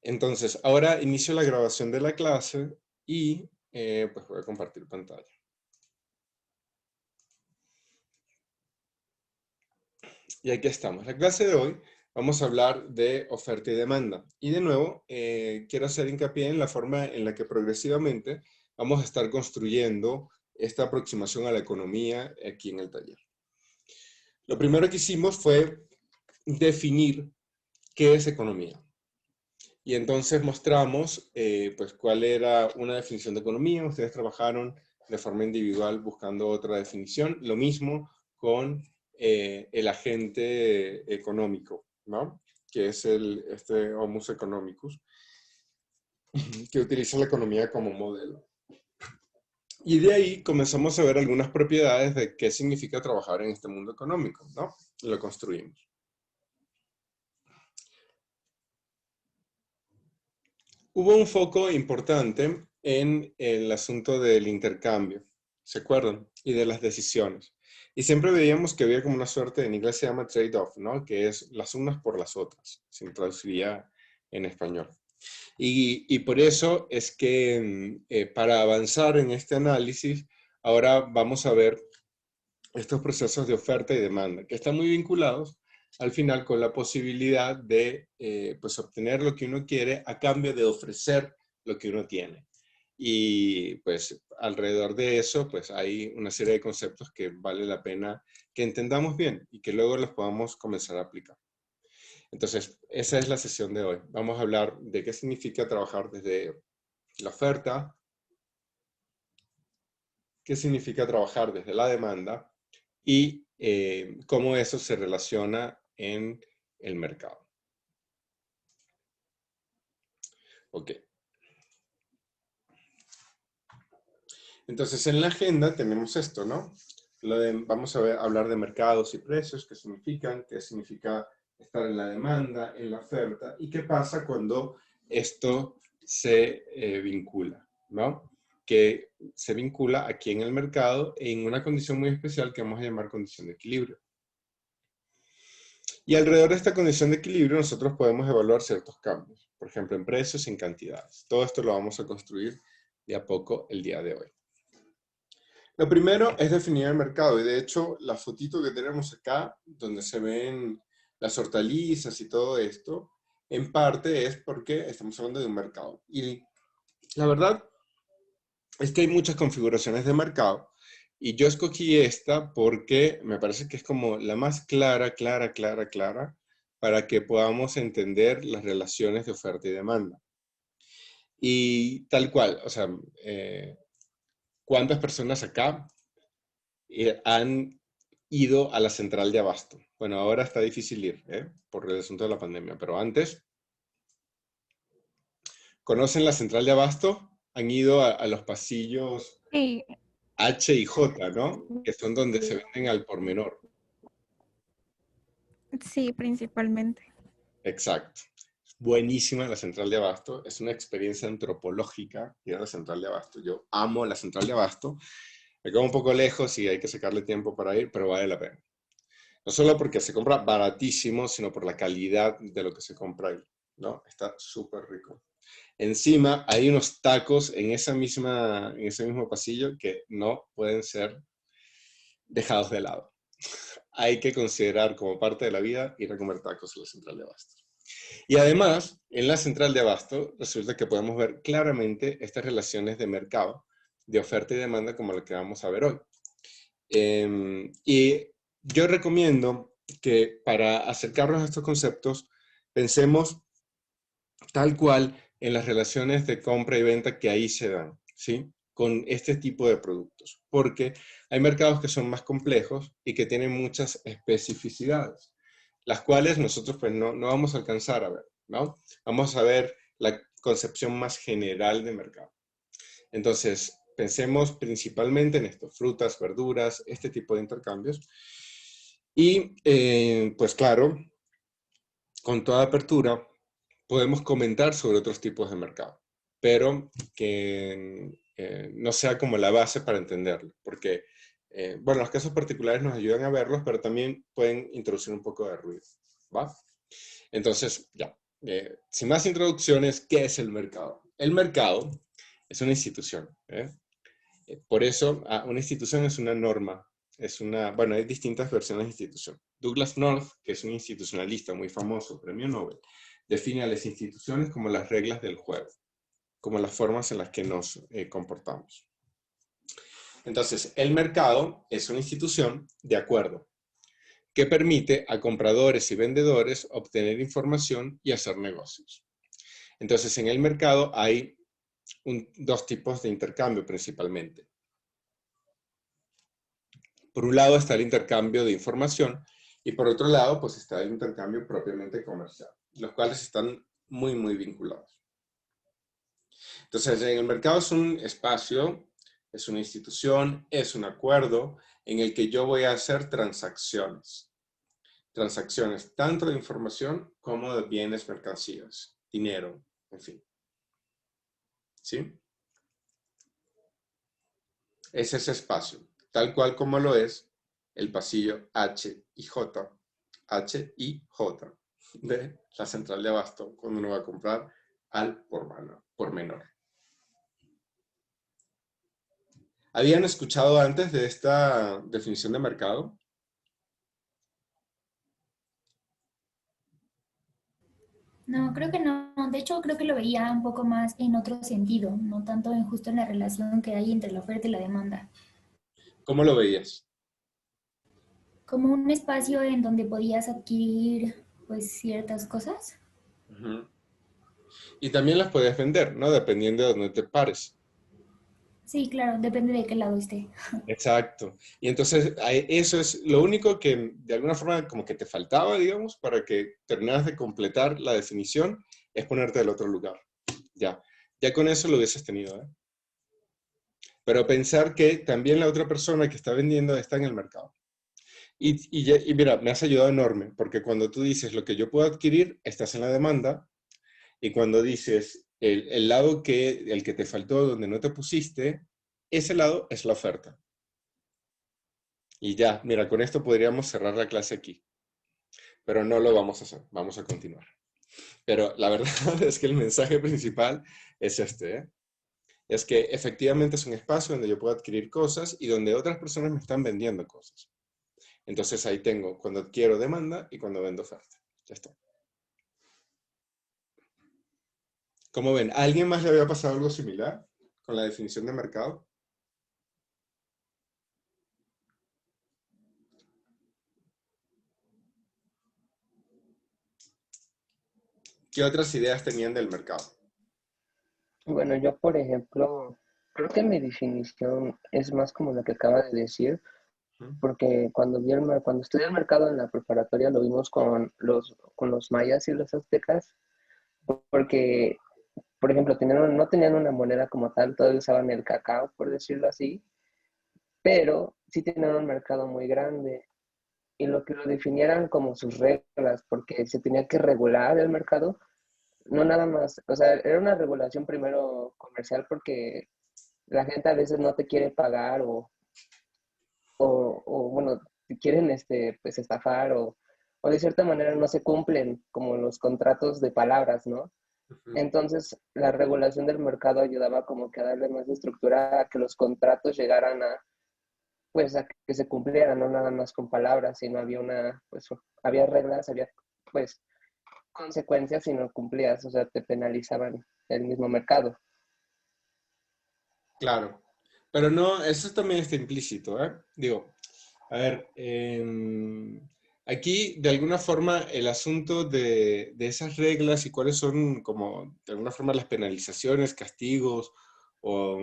Entonces, ahora inicio la grabación de la clase y pues voy a compartir pantalla. Y aquí estamos. La clase de hoy vamos a hablar de oferta y demanda. Y de nuevo, quiero hacer hincapié en la forma en la que progresivamente vamos a estar construyendo esta aproximación a la economía aquí en el taller. Lo primero que hicimos fue definir qué es economía. Y entonces mostramos pues cuál era una definición de economía. Ustedes trabajaron de forma individual buscando otra definición. Lo mismo con el agente económico, ¿no? Que es este Homus economicus, que utiliza la economía como modelo. Y de ahí comenzamos a ver algunas propiedades de qué significa trabajar en este mundo económico, ¿no? Lo construimos. Hubo un foco importante en el asunto del intercambio, ¿se acuerdan? Y de las decisiones. Y siempre veíamos que había como una suerte, en inglés se llama trade-off, ¿no? Que es las unas por las otras, se traduciría en español. Y por eso es que para avanzar en este análisis, ahora vamos a ver estos procesos de oferta y demanda, que están muy vinculados al final con la posibilidad de pues obtener lo que uno quiere a cambio de ofrecer lo que uno tiene. Y pues alrededor de eso pues hay una serie de conceptos que vale la pena que entendamos bien y que luego los podamos comenzar a aplicar. Entonces, esa es la sesión de hoy. Vamos a hablar de qué significa trabajar desde la oferta, qué significa trabajar desde la demanda y cómo eso se relaciona en el mercado. Ok. Entonces, en la agenda tenemos esto, ¿no? Vamos a hablar de mercados y precios, qué significa estar en la demanda, en la oferta, y qué pasa cuando esto se vincula, ¿no? Que se vincula aquí en el mercado en una condición muy especial que vamos a llamar condición de equilibrio. Y alrededor de esta condición de equilibrio nosotros podemos evaluar ciertos cambios, por ejemplo, en precios y en cantidades. Todo esto lo vamos a construir de a poco el día de hoy. Lo primero es definir el mercado, y de hecho la fotito que tenemos acá, donde se ven las hortalizas y todo esto, en parte es porque estamos hablando de un mercado. Y la verdad es que hay muchas configuraciones de mercado, y yo escogí esta porque me parece que es como la más clara para que podamos entender las relaciones de oferta y demanda. Y tal cual, o sea, ¿cuántas personas acá han ido a la central de abasto? Bueno, ahora está difícil ir, por el asunto de la pandemia, pero antes, ¿conocen la central de abasto? Han ido a los pasillos Sí, H y J, ¿no? Que son donde se venden al por menor. sí, principalmente. Exacto. Buenísima la central de abasto. Es una experiencia antropológica ir a la central de abasto. Yo amo la central de abasto. Me quedo un poco lejos y hay que sacarle tiempo para ir, pero vale la pena. No solo porque se compra baratísimo, sino por la calidad de lo que se compra ahí, ¿no? Está súper rico. Encima hay unos tacos en ese mismo pasillo que no pueden ser dejados de lado. Hay que considerar como parte de la vida ir a comer tacos a la central de abasto. Y además, en la central de abasto resulta que podemos ver claramente estas relaciones de mercado, de oferta y demanda como lo que vamos a ver hoy. Y yo recomiendo que para acercarnos a estos conceptos pensemos tal cual en las relaciones de compra y venta que ahí se dan, ¿sí? Con este tipo de productos, porque hay mercados que son más complejos y que tienen muchas especificidades, las cuales nosotros pues no vamos a alcanzar a ver, ¿no? Vamos a ver la concepción más general de mercado. Entonces, pensemos principalmente en esto, frutas, verduras, este tipo de intercambios. Y pues claro, con toda apertura podemos comentar sobre otros tipos de mercado, pero que no sea como la base para entenderlo, porque, bueno, los casos particulares nos ayudan a verlos, pero también pueden introducir un poco de ruido, ¿va? Entonces, ya. sin más introducciones, ¿qué es el mercado? El mercado es una institución. Por eso, una institución es una norma. Bueno, hay distintas versiones de institución. Douglas North, que es un institucionalista muy famoso, premio Nobel, define a las instituciones como las reglas del juego, como las formas en las que nos comportamos. Entonces, el mercado es una institución de acuerdo que permite a compradores y vendedores obtener información y hacer negocios. Entonces, en el mercado hay dos tipos de intercambio principalmente. Por un lado está el intercambio de información y por otro lado pues está el intercambio propiamente comercial, los cuales están muy, muy vinculados. Entonces, en el mercado es un espacio, es una institución, es un acuerdo en el que yo voy a hacer transacciones. Transacciones tanto de información como de bienes, mercancías, dinero, en fin. ¿Sí? Es ese espacio, tal cual como lo es el pasillo H y J de la central de abasto cuando uno va a comprar al por menor. ¿Habían escuchado antes de esta definición de mercado? No, creo que no. De hecho, creo que lo veía un poco más en otro sentido, no tanto en justo en la relación que hay entre la oferta y la demanda. ¿Cómo lo veías? Como un espacio en donde podías adquirir pues ciertas cosas. Ujú. Y también las puedes vender, ¿no? Dependiendo de dónde te pares. Sí, claro, depende de qué lado esté. Exacto. Y entonces eso es lo único que de alguna forma como que te faltaba, digamos, para que terminaras de completar la definición, es ponerte del otro lugar. Ya. Ya con eso lo hubieses tenido, ¿eh? Pero pensar que también la otra persona que está vendiendo está en el mercado. Y mira, me has ayudado enorme, porque cuando tú dices lo que yo puedo adquirir, estás en la demanda, y cuando dices el lado el que te faltó, donde no te pusiste, ese lado es la oferta. Y ya, mira, con esto podríamos cerrar la clase aquí, pero no lo vamos a hacer, vamos a continuar. Pero la verdad es que el mensaje principal es este, ¿eh? Es que efectivamente es un espacio donde yo puedo adquirir cosas y donde otras personas me están vendiendo cosas. Entonces ahí tengo cuando adquiero demanda y cuando vendo oferta. Ya está. ¿Cómo ven? ¿A alguien más le había pasado algo similar con la definición de mercado? ¿Qué otras ideas tenían del mercado? Bueno, yo por ejemplo, creo que mi definición es más como la que acaba de decir, ¿Mm? porque cuando estudié el mercado en la preparatoria lo vimos con los mayas y los aztecas, porque, por ejemplo, no tenían una moneda como tal, todos usaban el cacao, por decirlo así, pero sí tenían un mercado muy grande y lo que lo definieran como sus reglas, porque se tenía que regular el mercado, no nada más, o sea, era una regulación primero comercial porque la gente a veces no te quiere pagar bueno, te quieren pues estafar o de cierta manera no se cumplen como los contratos de palabras, ¿no? Ujú. Entonces, la regulación del mercado ayudaba como que a darle más estructura a que los contratos llegaran pues, a que se cumplieran, no nada más con palabras, sino pues, había reglas, había, pues, consecuencias si no cumplías, o sea, te penalizaban el mismo mercado. Claro. Pero no, eso también está implícito, ¿eh? Digo, a ver, aquí de alguna forma el asunto de esas reglas y cuáles son como de alguna forma las penalizaciones, castigos o,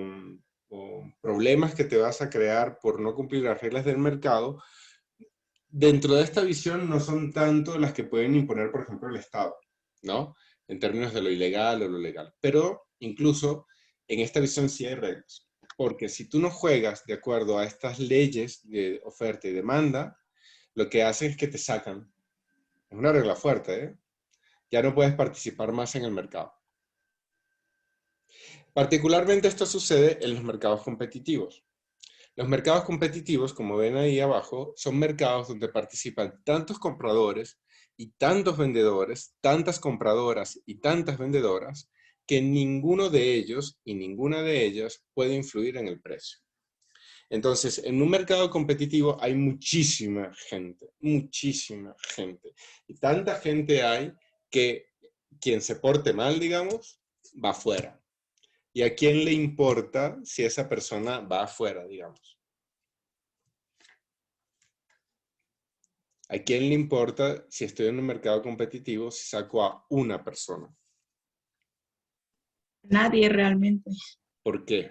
o problemas que te vas a crear por no cumplir las reglas del mercado, dentro de esta visión no son tanto las que pueden imponer, por ejemplo, el Estado, ¿no? En términos de lo ilegal o lo legal. Pero incluso en esta visión sí hay reglas. Porque si tú no juegas de acuerdo a estas leyes de oferta y demanda, lo que hacen es que te sacan. Es una regla fuerte, ¿eh? Ya no puedes participar más en el mercado. Particularmente esto sucede en los mercados competitivos. Los mercados competitivos, como ven ahí abajo, son mercados donde participan tantos compradores y tantos vendedores, tantas compradoras y tantas vendedoras, que ninguno de ellos y ninguna de ellas puede influir en el precio. Entonces, en un mercado competitivo hay muchísima gente, y tanta gente hay que quien se porte mal, digamos, va afuera. ¿Y a quién le importa si esa persona va afuera, digamos? ¿A quién le importa si estoy en un mercado competitivo si saco a una persona? Nadie realmente. ¿Por qué?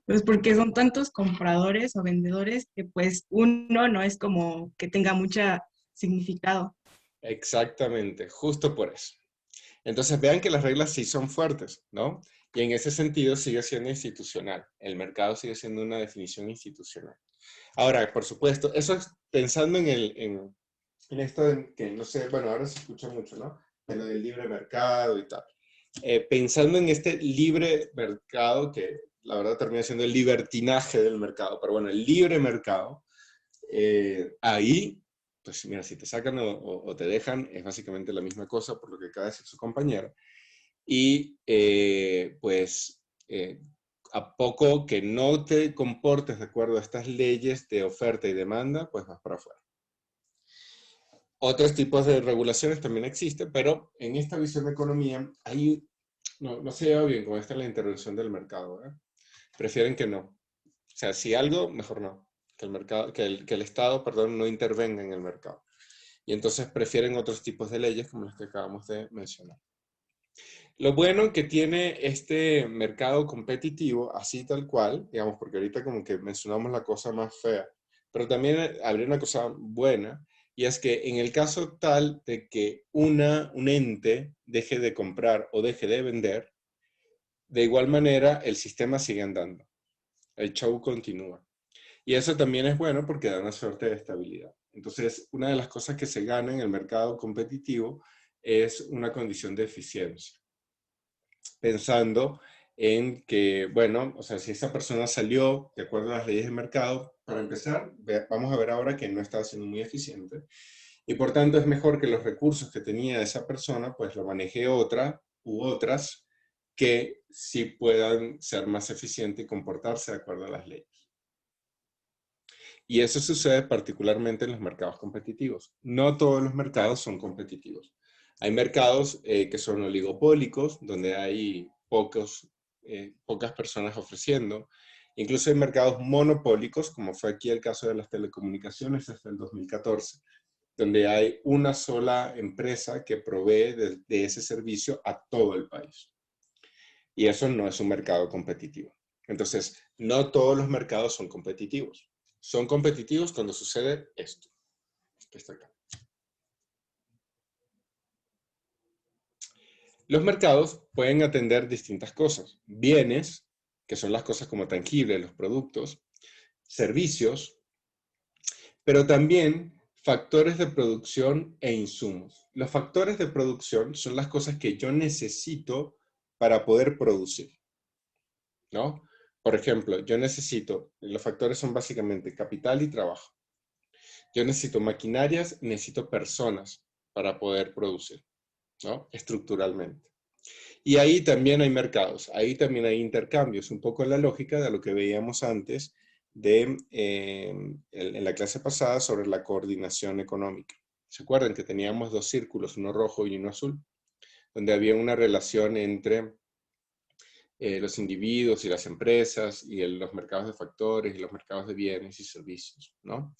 Pues porque son tantos compradores o vendedores que pues uno no es como que tenga mucha significado. Exactamente, justo por eso. Entonces vean que las reglas sí son fuertes, ¿no? Y en ese sentido sigue siendo institucional. El mercado sigue siendo una definición institucional. Ahora, por supuesto, eso es pensando en esto de que, no sé, bueno, ahora se escucha mucho, ¿no? En lo del libre mercado y tal. Pensando en este libre mercado, que la verdad termina siendo el libertinaje del mercado, pero bueno, el libre mercado, ahí, pues mira, si te sacan o te dejan, es básicamente la misma cosa por lo que acaba de decir su compañera. Y pues a poco que no te comportes de acuerdo a estas leyes de oferta y demanda, pues vas para afuera. Otros tipos de regulaciones también existen, pero en esta visión de economía, ahí no se lleva bien con esta la intervención del mercado, ¿eh? Prefieren que no. O sea, si algo, mejor no. Que el mercado, que el Estado, perdón, no intervenga en el mercado. Y entonces prefieren otros tipos de leyes como las que acabamos de mencionar. Lo bueno que tiene este mercado competitivo, así tal cual, digamos, porque ahorita como que mencionamos la cosa más fea, pero también habría una cosa buena, y es que en el caso tal de que un ente deje de comprar o deje de vender, de igual manera el sistema sigue andando, el show continúa. Y eso también es bueno porque da una suerte de estabilidad. Entonces, una de las cosas que se gana en el mercado competitivo es una condición de eficiencia, pensando en que, bueno, o sea, si esa persona salió de acuerdo a las leyes del mercado, para empezar, vamos a ver ahora que no está siendo muy eficiente, y por tanto es mejor que los recursos que tenía esa persona, pues lo maneje otra u otras que sí puedan ser más eficientes y comportarse de acuerdo a las leyes. Y eso sucede particularmente en los mercados competitivos. No todos los mercados son competitivos. Hay mercados que son oligopólicos, donde hay pocas personas ofreciendo. Incluso hay mercados monopólicos, como fue aquí el caso de las telecomunicaciones hasta el 2014, donde hay una sola empresa que provee de ese servicio a todo el país. Y eso no es un mercado competitivo. Entonces, no todos los mercados son competitivos. Son competitivos cuando sucede esto, que está acá. Los mercados pueden atender distintas cosas. Bienes, que son las cosas como tangibles, los productos, servicios, pero también factores de producción e insumos. Los factores de producción son las cosas que yo necesito para poder producir, ¿no? Por ejemplo, los factores son básicamente capital y trabajo. Yo necesito maquinarias, necesito personas para poder producir, ¿no? Estructuralmente. Y ahí también hay mercados, ahí también hay intercambios, un poco la lógica de lo que veíamos antes en la clase pasada sobre la coordinación económica. ¿Se acuerdan que teníamos dos círculos, uno rojo y uno azul? Donde había una relación entre los individuos y las empresas y los mercados de factores y los mercados de bienes y servicios, ¿no?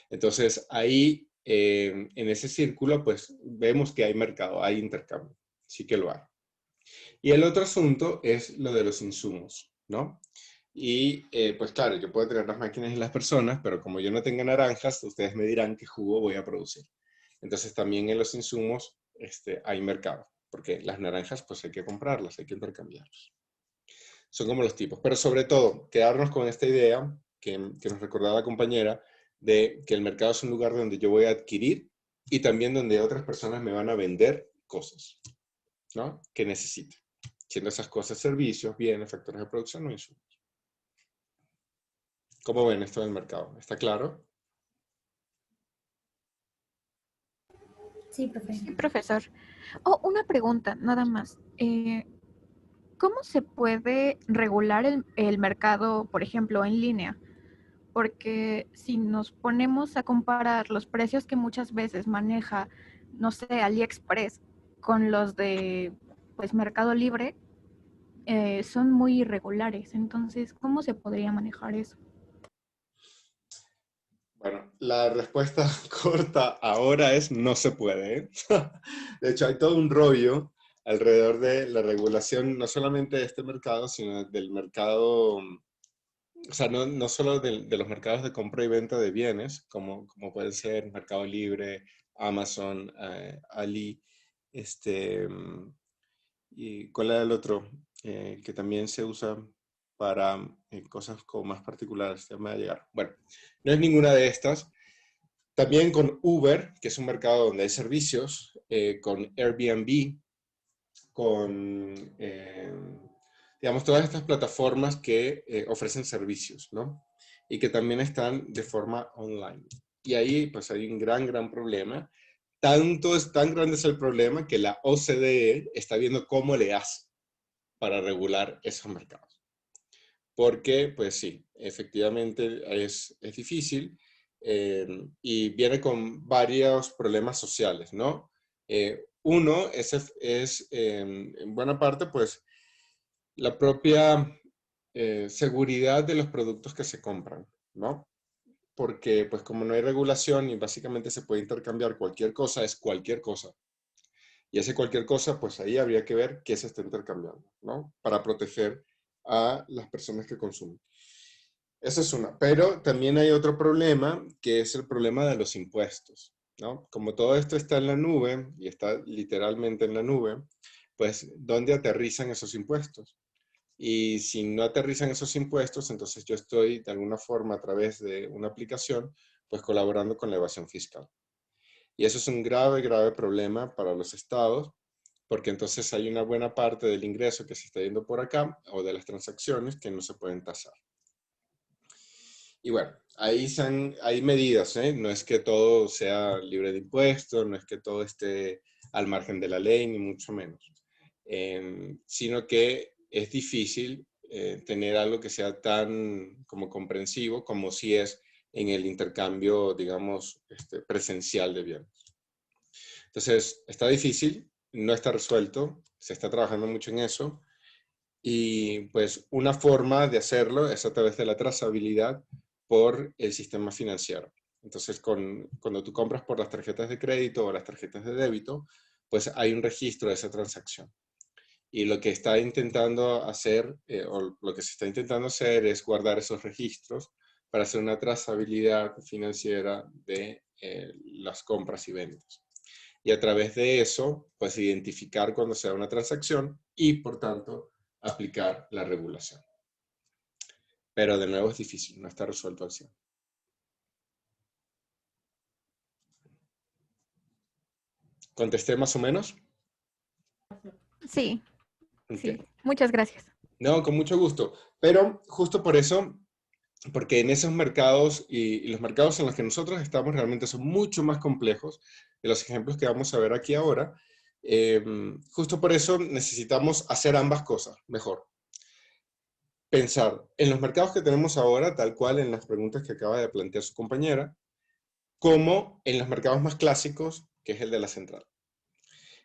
Entonces ahí, en ese círculo, pues vemos que hay mercado, hay intercambio, sí que lo hay. Y el otro asunto es lo de los insumos, ¿no? Y pues claro, yo puedo tener las máquinas y las personas, pero como yo no tengo naranjas, ustedes me dirán qué jugo voy a producir. Entonces también en los insumos hay mercado, porque las naranjas pues hay que comprarlas, hay que intercambiarlas. Son como los tipos, pero sobre todo quedarnos con esta idea que nos recordaba la compañera de que el mercado es un lugar donde yo voy a adquirir y también donde otras personas me van a vender cosas, ¿no? Que necesito. Siendo esas cosas servicios, bienes, factores de producción o insumos. ¿Cómo ven esto del mercado? ¿Está claro? Sí, profe. Sí, profesor. Oh, una pregunta, nada más. ¿Cómo se puede regular el mercado, por ejemplo, en línea? Porque si nos ponemos a comparar los precios que muchas veces maneja, no sé, AliExpress con los de pues Mercado Libre, son muy irregulares. Entonces, ¿cómo se podría manejar eso? Bueno, la respuesta corta ahora es no se puede, ¿eh? De hecho, hay todo un rollo alrededor de la regulación, no solamente de este mercado, sino del mercado, o sea, no solo de los mercados de compra y venta de bienes, como pueden ser Mercado Libre, Amazon, Ali, este, ¿y cuál era el otro? Que también se usa para cosas como más particulares, ya me va a llegar. Bueno, no es ninguna de estas. También con Uber, que es un mercado donde hay servicios, con Airbnb, con, digamos, todas estas plataformas que ofrecen servicios, ¿no? Y que también están de forma online. Y ahí, pues, hay un gran problema. Tanto es tan grande es el problema que la OCDE está viendo cómo le hace para regular esos mercados. Porque, pues sí, efectivamente es difícil y viene con varios problemas sociales, ¿no? Uno es en buena parte, pues, la propia seguridad de los productos que se compran, ¿no? Porque, pues, como no hay regulación y básicamente se puede intercambiar cualquier cosa, es cualquier cosa. Y ese cualquier cosa, pues ahí habría que ver qué se está intercambiando, ¿no? Para proteger a las personas que consumen. Esa es una. Pero también hay otro problema, que es el problema de los impuestos, ¿no? Como todo esto está en la nube, y está literalmente en la nube, pues, ¿dónde aterrizan esos impuestos? Y si no aterrizan esos impuestos, entonces yo estoy de alguna forma a través de una aplicación, pues colaborando con la evasión fiscal. Y eso es un grave problema para los estados, porque entonces hay una buena parte del ingreso que se está yendo por acá, o de las transacciones, que no se pueden tasar. Y bueno, ahí hay medidas, ¿eh? No es que todo sea libre de impuestos, no es que todo esté al margen de la ley, ni mucho menos. Sino que es difícil tener algo que sea tan como comprensivo como si es en el intercambio, digamos, presencial de bienes. Entonces, está difícil, no está resuelto, se está trabajando mucho en eso. Y pues una forma de hacerlo es a través de la trazabilidad por el sistema financiero. Entonces, cuando tú compras por las tarjetas de crédito o las tarjetas de débito, pues hay un registro de esa transacción. Y lo que está intentando hacer, o lo que se está intentando hacer es guardar esos registros para hacer una trazabilidad financiera de las compras y ventas. Y a través de eso, pues identificar cuando se da una transacción y, por tanto, aplicar la regulación. Pero de nuevo es difícil, no está resuelto al 100. ¿Contesté más o menos? Sí, Okay. sí. Muchas gracias. No, con mucho gusto. Pero justo por eso, porque en esos mercados y los mercados en los que nosotros estamos realmente son mucho más complejos de los ejemplos que vamos a ver aquí ahora. Justo por eso necesitamos hacer ambas cosas mejor. Pensar en los mercados que tenemos ahora, tal cual en las preguntas que acaba de plantear su compañera, como en los mercados más clásicos, que es el de la central.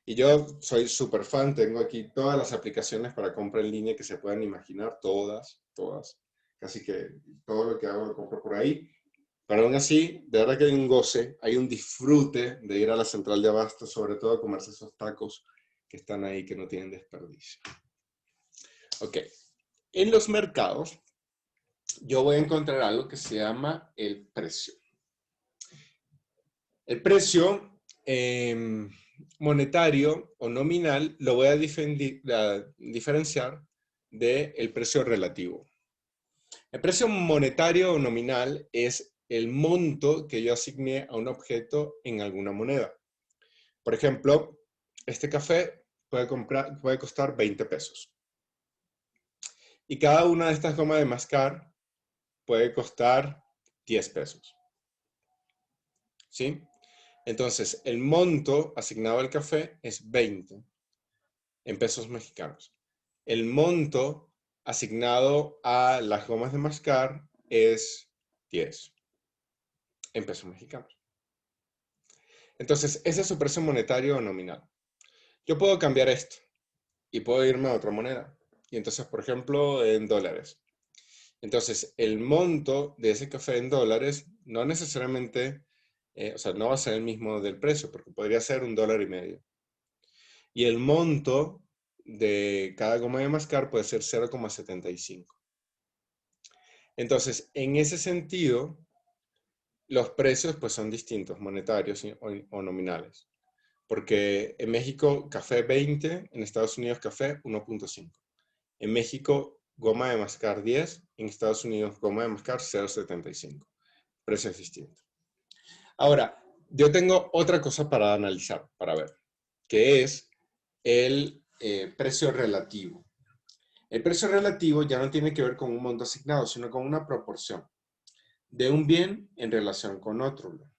Y yo soy súper fan, tengo aquí todas las aplicaciones para compra en línea que se puedan imaginar, todas. Casi que todo lo que hago lo compro por ahí. Pero aún así, de verdad que hay un goce, hay un disfrute de ir a la central de abasto, sobre todo a comerse esos tacos que están ahí, que no tienen desperdicio. Ok, en los mercados yo voy a encontrar algo que se llama el precio. El precio monetario o nominal lo voy a diferenciar del precio relativo. El precio monetario o nominal es el monto que yo asigné a un objeto en alguna moneda. Por ejemplo, este café puede costar 20 pesos. Y cada una de estas gomas de mascar puede costar 10 pesos. ¿Sí? Entonces, el monto asignado al café es 20 en pesos mexicanos. El monto asignado a las gomas de mascar es 10 en pesos mexicanos. Entonces, ese es su precio monetario o nominal. Yo puedo cambiar esto y puedo irme a otra moneda. Y entonces, por ejemplo, en dólares. Entonces, el monto de ese café en dólares no necesariamente, o sea, no va a ser el mismo del precio, porque podría ser $1.50. Y el monto de cada goma de mascar puede ser 0,75. Entonces, en ese sentido, los precios pues son distintos, monetarios o nominales. Porque en México, café 20, en Estados Unidos, café 1.5. En México, goma de mascar 10, en Estados Unidos, goma de mascar 0.75. Precios distintos. Ahora, yo tengo otra cosa para analizar, para ver, que es el precio relativo. El precio relativo ya no tiene que ver con un monto asignado, sino con una proporción de un bien en relación con otro bien.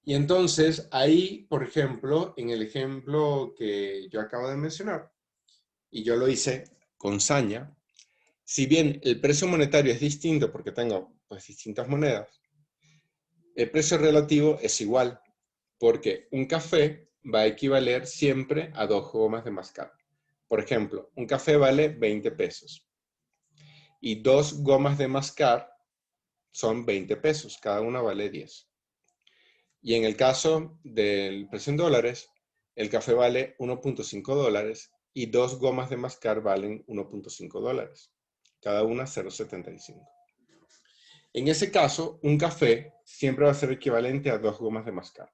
Y entonces, ahí, por ejemplo, en el ejemplo que yo acabo de mencionar, y yo lo hice con saña, si bien el precio monetario es distinto porque tengo pues, distintas monedas, el precio relativo es igual, porque un café va a equivaler siempre a 2 gomas de mascar. Por ejemplo, un café vale 20 pesos y 2 gomas de mascar son 20 pesos, cada una vale 10. Y en el caso del precio en dólares, el café vale $1.5 y 2 gomas de mascar valen $1.5, cada una 0.75. En ese caso, un café siempre va a ser equivalente a 2 gomas de mascar,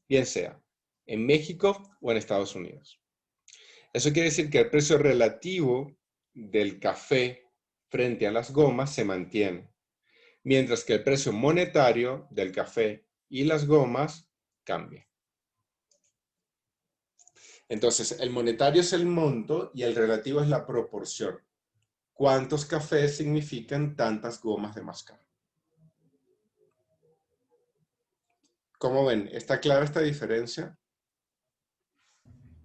bien sea en México o en Estados Unidos. Eso quiere decir que el precio relativo del café frente a las gomas se mantiene, mientras que el precio monetario del café y las gomas cambia. Entonces, el monetario es el monto y el relativo es la proporción. ¿Cuántos cafés significan tantas gomas de mascar? ¿Cómo ven? ¿Está clara esta diferencia?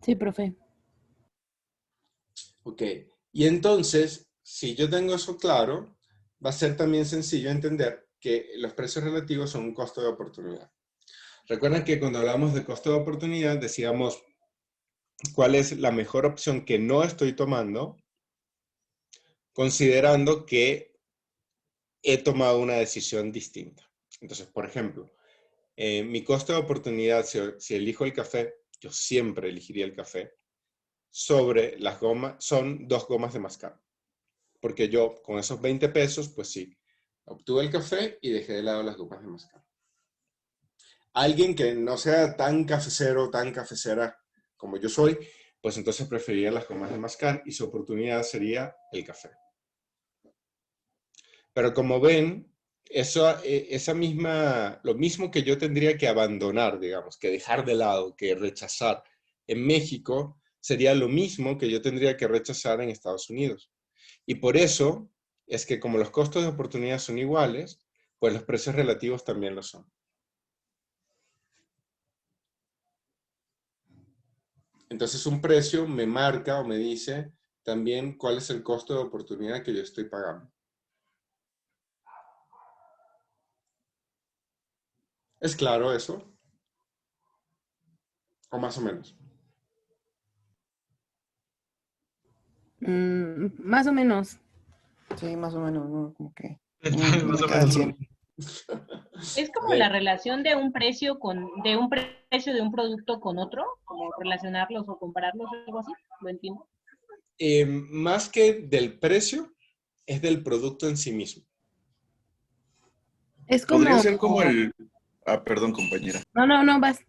Sí, profe. Ok. Y entonces, si yo tengo eso claro, va a ser también sencillo entender que los precios relativos son un costo de oportunidad. Recuerden que cuando hablamos de costo de oportunidad decíamos cuál es la mejor opción que no estoy tomando, considerando que he tomado una decisión distinta. Entonces, por ejemplo, mi costo de oportunidad, si elijo el café, yo siempre elegiría el café, sobre las gomas, son 2 gomas de mascar. Porque yo, con esos 20 pesos, pues sí, obtuve el café y dejé de lado las gomas de mascar. Alguien que no sea tan cafecero, tan cafecera como yo soy, pues entonces preferiría las gomas de mascar y su oportunidad sería el café. Pero como ven, lo mismo que yo tendría que abandonar, digamos, que dejar de lado, que rechazar en México, sería lo mismo que yo tendría que rechazar en Estados Unidos. Y por eso es que como los costos de oportunidad son iguales, pues los precios relativos también lo son. Entonces un precio me marca o me dice también cuál es el costo de oportunidad que yo estoy pagando. ¿Es claro eso? ¿O más o menos? Más o menos. Sí, más o menos, ¿no? Como que no Más me o queda al menos. 100. Es como Bien. la relación de un precio precio de un producto con otro, como relacionarlos o compararlos, algo así, ¿lo entiendo? Más que del precio, es del producto en sí mismo. Es Podría como... ser como el... Ah, perdón, compañera. No, vas.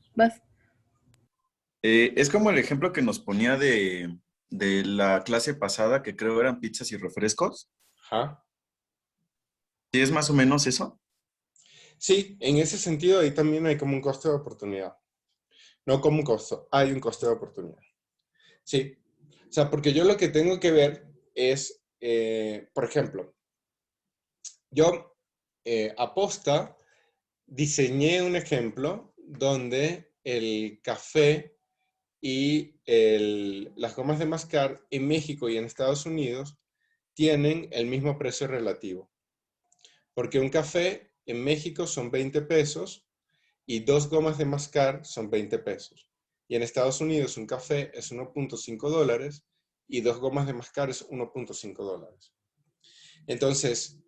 Es como el ejemplo que nos ponía de la clase pasada, que creo eran pizzas y refrescos. Ajá. ¿Sí es más o menos eso? Sí, en ese sentido ahí también hay como un costo de oportunidad. No como un costo, hay un costo de oportunidad. Sí. O sea, porque yo lo que tengo que ver es, por ejemplo, yo aposta diseñé un ejemplo donde el café y las gomas de mascar en México y en Estados Unidos tienen el mismo precio relativo. Porque un café en México son 20 pesos y 2 gomas de mascar son 20 pesos. Y en Estados Unidos un café es 1.5 dólares y 2 gomas de mascar es 1.5 dólares. Entonces,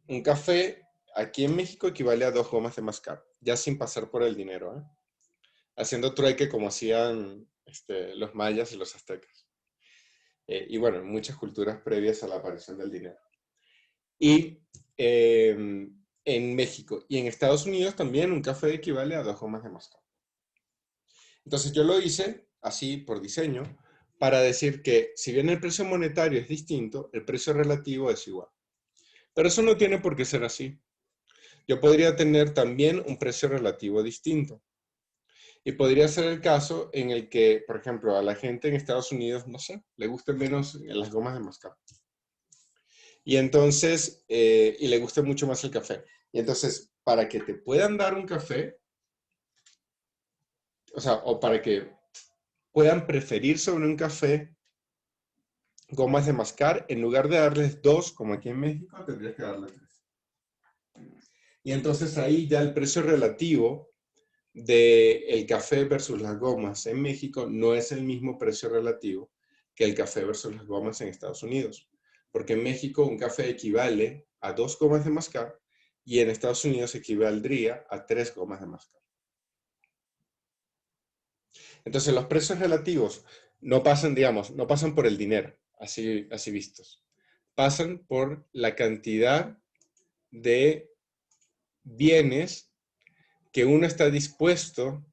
un café aquí en México equivale a 2 gomas de mascar, ya sin pasar por el dinero, ¿eh? Haciendo trueque como hacían los mayas y los aztecas. Y bueno, en muchas culturas previas a la aparición del dinero. Y en México y en Estados Unidos también un café equivale a 2 gomas de mascar. Entonces yo lo hice así por diseño para decir que si bien el precio monetario es distinto, el precio relativo es igual. Pero eso no tiene por qué ser así. Yo podría tener también un precio relativo distinto. Y podría ser el caso en el que, por ejemplo, a la gente en Estados Unidos, no sé, le gusten menos las gomas de mascar. Y entonces, y le guste mucho más el café. Y entonces, para que te puedan dar un café, o sea, o para que puedan preferir sobre un café gomas de mascar, en lugar de darles 2, como aquí en México, tendrías que darles 3. Y entonces ahí ya el precio relativo del café versus las gomas en México no es el mismo precio relativo que el café versus las gomas en Estados Unidos. Porque en México un café equivale a 2 gomas de mascar y en Estados Unidos equivaldría a 3 gomas de mascar. Entonces los precios relativos no pasan, digamos, no pasan por el dinero, así vistos. Pasan por la cantidad de bienes que uno está dispuesto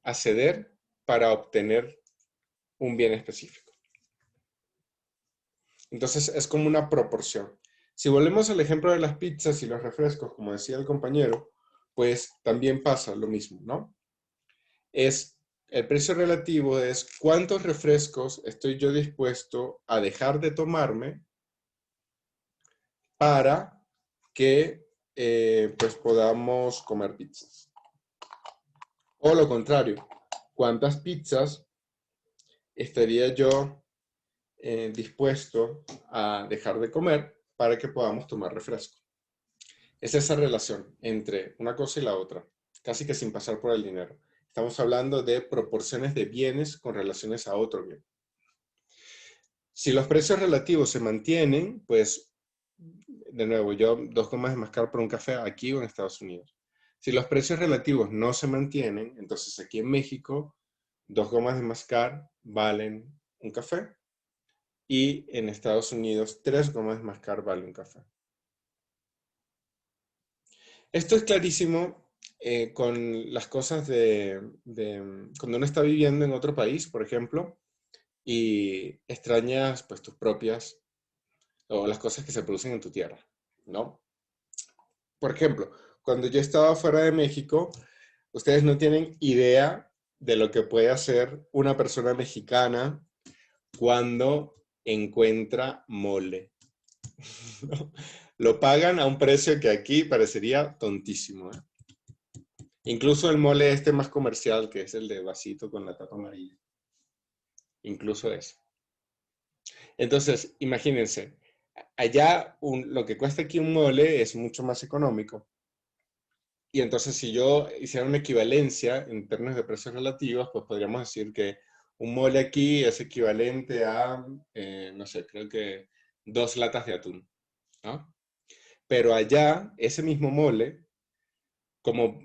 a ceder para obtener un bien específico. Entonces es como una proporción. Si volvemos al ejemplo de las pizzas y los refrescos, como decía el compañero, pues también pasa lo mismo, ¿no? El precio relativo es cuántos refrescos estoy yo dispuesto a dejar de tomarme para que pues podamos comer pizzas. O lo contrario, cuántas pizzas estaría yo dispuesto a dejar de comer para que podamos tomar refresco. Es esa relación entre una cosa y la otra, casi que sin pasar por el dinero. Estamos hablando de proporciones de bienes con relaciones a otro bien. Si los precios relativos se mantienen, pues, de nuevo, yo 2 gomas de mascar por un café aquí o en Estados Unidos. Si los precios relativos no se mantienen, entonces aquí en México, 2 gomas de mascar valen un café. Y en Estados Unidos, 3 gomas de mascar vale un café. Esto es clarísimo con las cosas cuando uno está viviendo en otro país, por ejemplo, y extrañas pues tus propias o las cosas que se producen en tu tierra, ¿no? Por ejemplo, cuando yo estaba fuera de México, ustedes no tienen idea de lo que puede hacer una persona mexicana cuando encuentra mole. Lo pagan a un precio que aquí parecería tontísimo, ¿eh? Incluso el mole este más comercial, que es el de vasito con la tapa amarilla. Incluso eso. Entonces, imagínense, allá lo que cuesta aquí un mole es mucho más económico. Y entonces si yo hiciera una equivalencia en términos de precios relativos, pues podríamos decir que un mole aquí es equivalente a, no sé, creo que 2 latas de atún, ¿no? Pero allá, ese mismo mole, como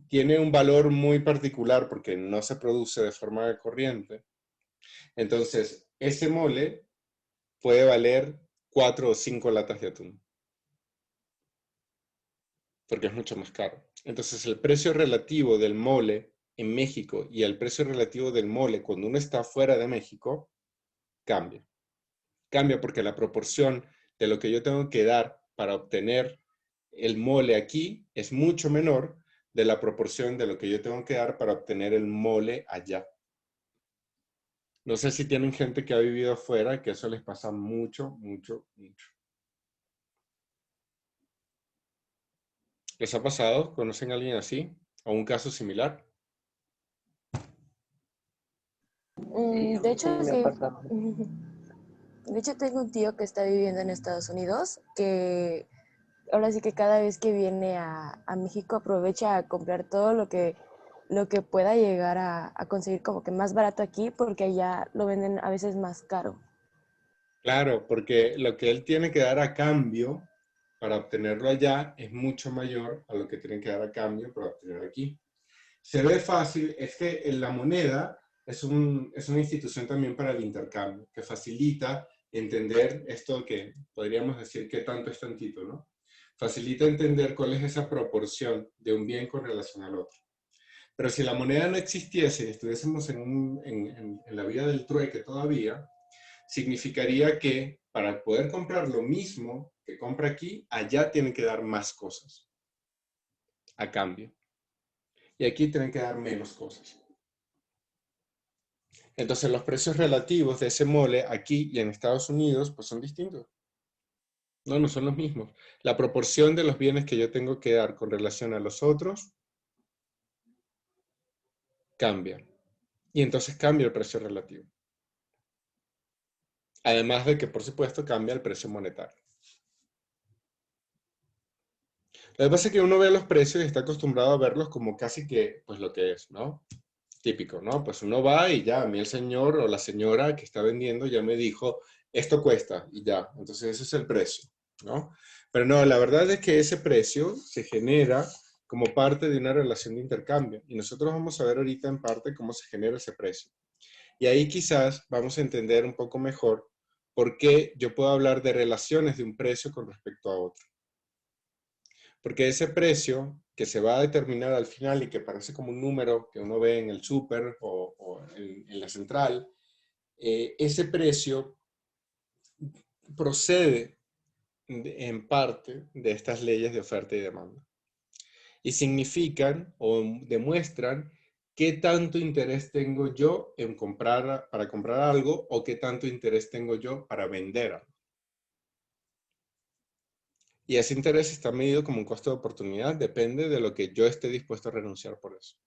tiene un valor muy particular porque no se produce de forma corriente, entonces ese mole puede valer 4 o 5 latas de atún, porque es mucho más caro. Entonces el precio relativo del mole en México y el precio relativo del mole cuando uno está fuera de México cambia. Cambia porque la proporción de lo que yo tengo que dar para obtener el mole aquí es mucho menor de la proporción de lo que yo tengo que dar para obtener el mole allá. No sé si tienen gente que ha vivido afuera, que eso les pasa mucho, mucho, mucho. ¿Les ha pasado? ¿Conocen a alguien así? ¿O un caso similar? Sí, De hecho, me ha sí. pasado. De hecho, tengo un tío que está viviendo en Estados Unidos que ahora sí que cada vez que viene a México aprovecha a comprar todo lo que pueda llegar a conseguir como que más barato aquí porque allá lo venden a veces más caro. Claro, porque lo que él tiene que dar a cambio para obtenerlo allá es mucho mayor a lo que tienen que dar a cambio para obtenerlo aquí. Se ve fácil, es que la moneda es una institución también para el intercambio, que facilita entender esto que podríamos decir que tanto es tantito, ¿no? Facilita entender cuál es esa proporción de un bien con relación al otro. Pero si la moneda no existiese y estuviésemos en la vida del trueque todavía, significaría que para poder comprar lo mismo que compra aquí, allá tienen que dar más cosas a cambio. Y aquí tienen que dar menos cosas. Entonces los precios relativos de ese mole aquí y en Estados Unidos pues son distintos. No son los mismos. La proporción de los bienes que yo tengo que dar con relación a los otros cambia. Y entonces cambia el precio relativo. Además de que, por supuesto, cambia el precio monetario. Lo que pasa es que uno ve los precios y está acostumbrado a verlos como casi que, pues lo que es, ¿no? Típico, ¿no? Pues uno va y ya, a mí el señor o la señora que está vendiendo ya me dijo, esto cuesta, y ya. Entonces ese es el precio, ¿no? Pero no, la verdad es que ese precio se genera como parte de una relación de intercambio. Y nosotros vamos a ver ahorita en parte cómo se genera ese precio. Y ahí quizás vamos a entender un poco mejor por qué yo puedo hablar de relaciones de un precio con respecto a otro. Porque ese precio que se va a determinar al final y que parece como un número que uno ve en el súper o en la central, ese precio procede en parte de estas leyes de oferta y demanda. Y significan o demuestran qué tanto interés tengo yo en para comprar algo o qué tanto interés tengo yo para vender algo. Y ese interés está medido como un costo de oportunidad, depende de lo que yo esté dispuesto a renunciar por eso.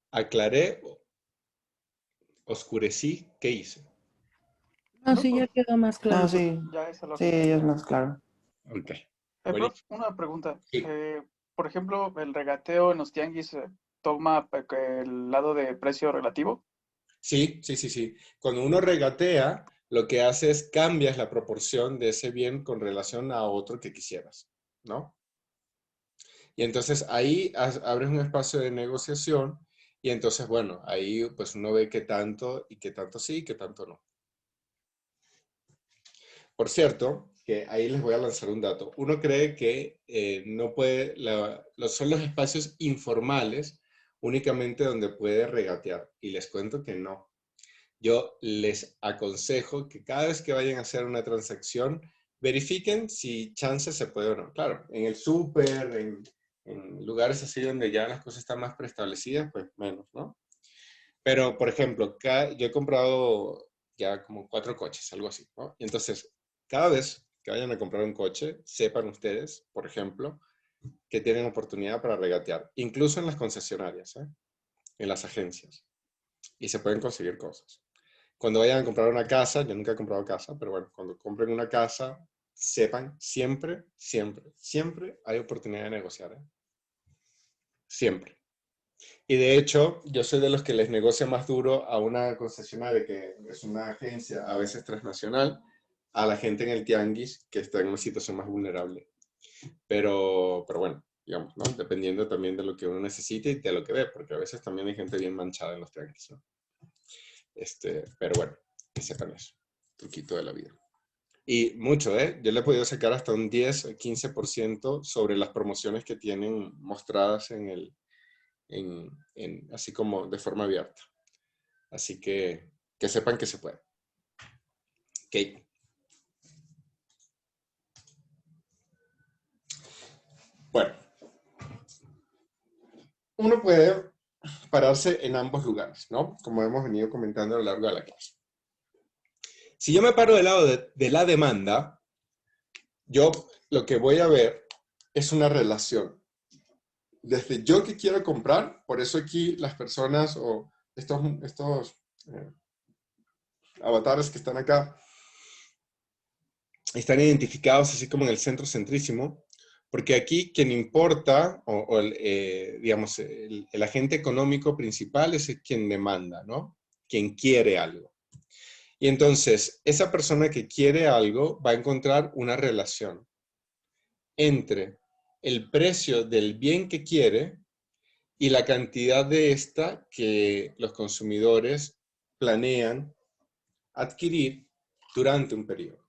Aclaré, oscurecí, ¿qué hice? No, sí, ya quedó más claro. No, sí, Ya eso lo sí, que ya es más claro. Ok. Prof, una pregunta. Sí. Por ejemplo, el regateo en los tianguis toma el lado de precio relativo. Sí. Cuando uno regatea, lo que hace es cambias la proporción de ese bien con relación a otro que quisieras, ¿no? Y entonces ahí abres un espacio de negociación y entonces, bueno, ahí pues uno ve qué tanto y qué tanto sí y qué tanto no. Por cierto, que ahí les voy a lanzar un dato. Uno cree que no puede, son los espacios informales únicamente donde puede regatear. Y les cuento que no. Yo les aconsejo que cada vez que vayan a hacer una transacción, verifiquen si chance se puede o no. Claro, en el súper, en lugares así donde ya las cosas están más preestablecidas, pues menos, ¿no? Pero, por ejemplo, yo he comprado ya como 4 coches, algo así, ¿no? Y entonces, cada vez que vayan a comprar un coche, sepan ustedes, por ejemplo, que tienen oportunidad para regatear, incluso en las concesionarias, ¿eh? En las agencias. Y se pueden conseguir cosas. Cuando vayan a comprar una casa, yo nunca he comprado casa, pero bueno, cuando compren una casa, sepan, siempre hay oportunidad de negociar, ¿eh? Siempre. Y de hecho, yo soy de los que les negocia más duro a una concesionaria que es una agencia, a veces transnacional, a la gente en el tianguis que está en una situación más vulnerable. Pero bueno, digamos, ¿no? Dependiendo también de lo que uno necesite y de lo que ve, porque a veces también hay gente bien manchada en los tianguis, ¿no? Pero bueno, que sepan eso. Truquito de la vida. Y mucho, ¿eh? Yo le he podido sacar hasta un 10 o 15% sobre las promociones que tienen mostradas así como de forma abierta. Así que sepan que se puede. Ok. Bueno. Uno puede pararse en ambos lugares, ¿no? Como hemos venido comentando a lo largo de la clase. Si yo me paro del lado de la demanda, yo lo que voy a ver es una relación. Desde yo que quiero comprar, por eso aquí las personas o estos avatares que están acá están identificados así como en el centro centrísimo, porque aquí quien importa, digamos, el agente económico principal es quien demanda, ¿no? Quien quiere algo. Y entonces, esa persona que quiere algo va a encontrar una relación entre el precio del bien que quiere y la cantidad de esta que los consumidores planean adquirir durante un periodo.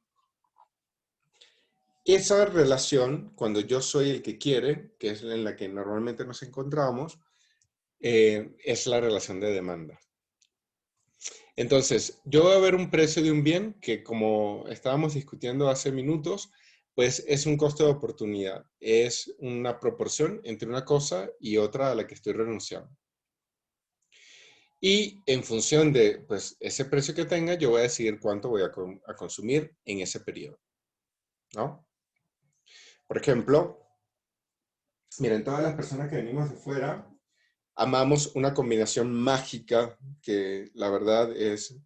Esa relación, cuando yo soy el que quiere, que es en la que normalmente nos encontramos, es la relación de demanda. Entonces, yo voy a ver un precio de un bien que, como estábamos discutiendo hace minutos, pues es un costo de oportunidad. Es una proporción entre una cosa y otra a la que estoy renunciando. Y en función de pues, ese precio que tenga, yo voy a decidir cuánto voy a consumir en ese periodo, ¿no? Por ejemplo, miren, todas las personas que venimos de fuera amamos una combinación mágica que la verdad es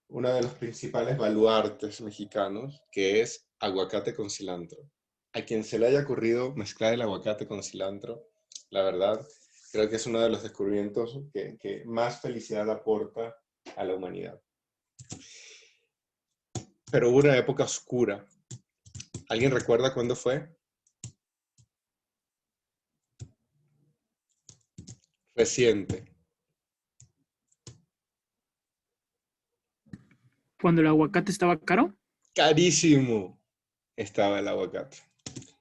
uno de los principales baluartes mexicanos, que es aguacate con cilantro. A quien se le haya ocurrido mezclar el aguacate con cilantro, la verdad, creo que es uno de los descubrimientos que más felicidad aporta a la humanidad. Pero hubo una época oscura. ¿Alguien recuerda cuándo fue? Reciente. Cuando el aguacate estaba caro. Carísimo estaba el aguacate.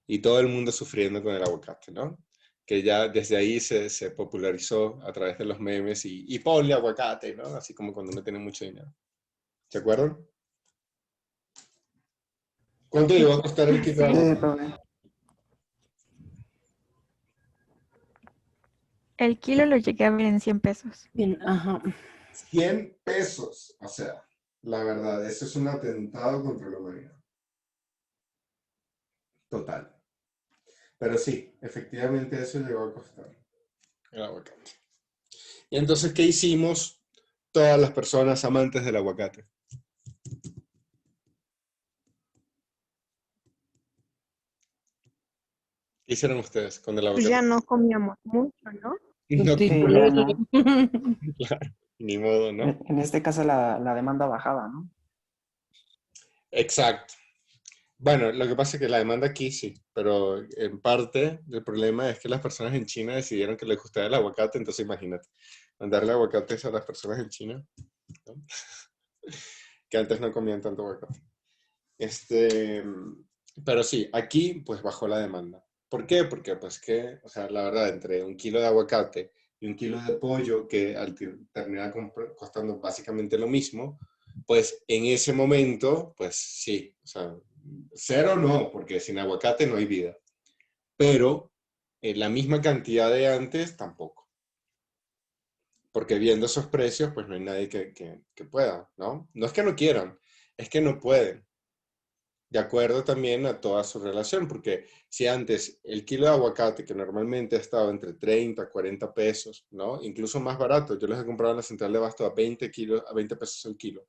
Y todo el mundo sufriendo con el aguacate, ¿no? Que ya desde ahí se popularizó a través de los memes y ponle aguacate, ¿no? Así como cuando uno tiene mucho dinero. ¿Se acuerdan? ¿Cuánto llegó a costar el kilo de aguacate? El kilo lo llegué a ver en 100 pesos. Bien, ajá. 100 pesos. O sea, la verdad, eso es un atentado contra la humanidad. Total. Pero sí, efectivamente eso llegó a costar el aguacate. Y entonces, ¿qué hicimos todas las personas amantes del aguacate? ¿Qué hicieron ustedes con el Pues aguacate? ya no comíamos mucho, ¿no? No, Sí, claro, ya no. ni modo, ¿no? En este caso la demanda bajaba, ¿no? Exacto. Bueno, lo que pasa es que la demanda aquí sí, pero en parte el problema es que las personas en China decidieron que les gustaba el aguacate, entonces imagínate, mandarle aguacates a las personas en China, ¿no? Que antes no comían tanto aguacate. Pero sí, aquí pues bajó la demanda. ¿Por qué? Porque pues que, o sea, la verdad, entre un kilo de aguacate y un kilo de pollo, que al terminar costando básicamente lo mismo, pues en ese momento, pues sí, o sea, cero no, porque sin aguacate no hay vida. Pero la misma cantidad de antes tampoco. Porque viendo esos precios, pues no hay nadie que pueda, ¿no? No es que no quieran, es que no pueden. De acuerdo también a toda su relación, porque si antes el kilo de aguacate, que normalmente ha estado entre 30 a 40 pesos, ¿no? Incluso más barato, yo los he comprado en la central de abasto a 20 pesos el kilo.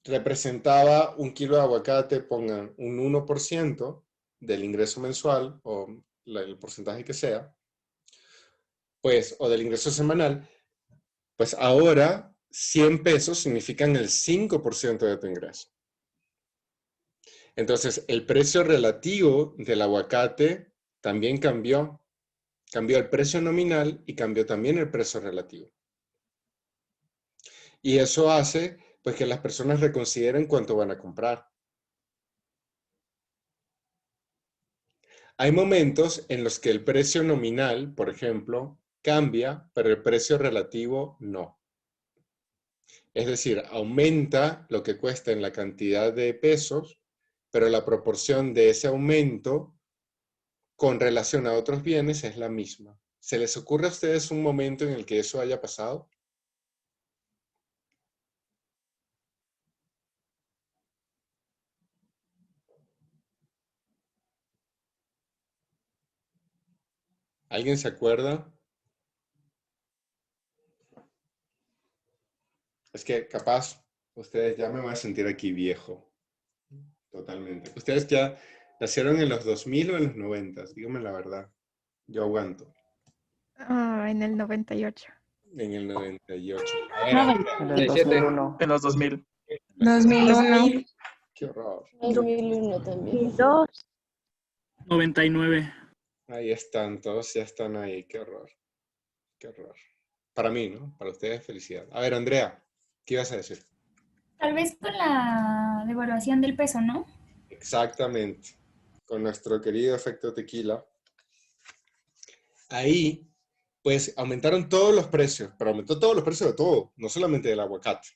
Representaba un kilo de aguacate, pongan un 1% del ingreso mensual, o el porcentaje que sea, pues, o del ingreso semanal, pues ahora 100 pesos significan el 5% de tu ingreso. Entonces, el precio relativo del aguacate también cambió. Cambió el precio nominal y cambió también el precio relativo. Y eso hace pues, que las personas reconsideren cuánto van a comprar. Hay momentos en los que el precio nominal, por ejemplo, cambia, pero el precio relativo no. Es decir, aumenta lo que cuesta en la cantidad de pesos, pero la proporción de ese aumento con relación a otros bienes es la misma. ¿Se les ocurre a ustedes un momento en el que eso haya pasado? ¿Alguien se acuerda? Es que capaz ustedes ya me van a sentir aquí viejo. Totalmente. ¿Ustedes ya nacieron en los 2000 o en los 90? Díganme la verdad. Yo aguanto. En el 98. En el 98. A ver, No, Andrea. En el 2001. En los 2000. 2001. Qué horror. 2001 también. 2. 99. Ahí están, todos ya están ahí. Qué horror. Qué horror. Para mí, ¿no? Para ustedes, felicidad. A ver, Andrea, ¿qué ibas a decir? Tal vez con la devaluación del peso, ¿no? Exactamente. Con nuestro querido efecto tequila. Ahí, pues, aumentaron todos los precios, pero aumentó todos los precios de todo, no solamente del aguacate.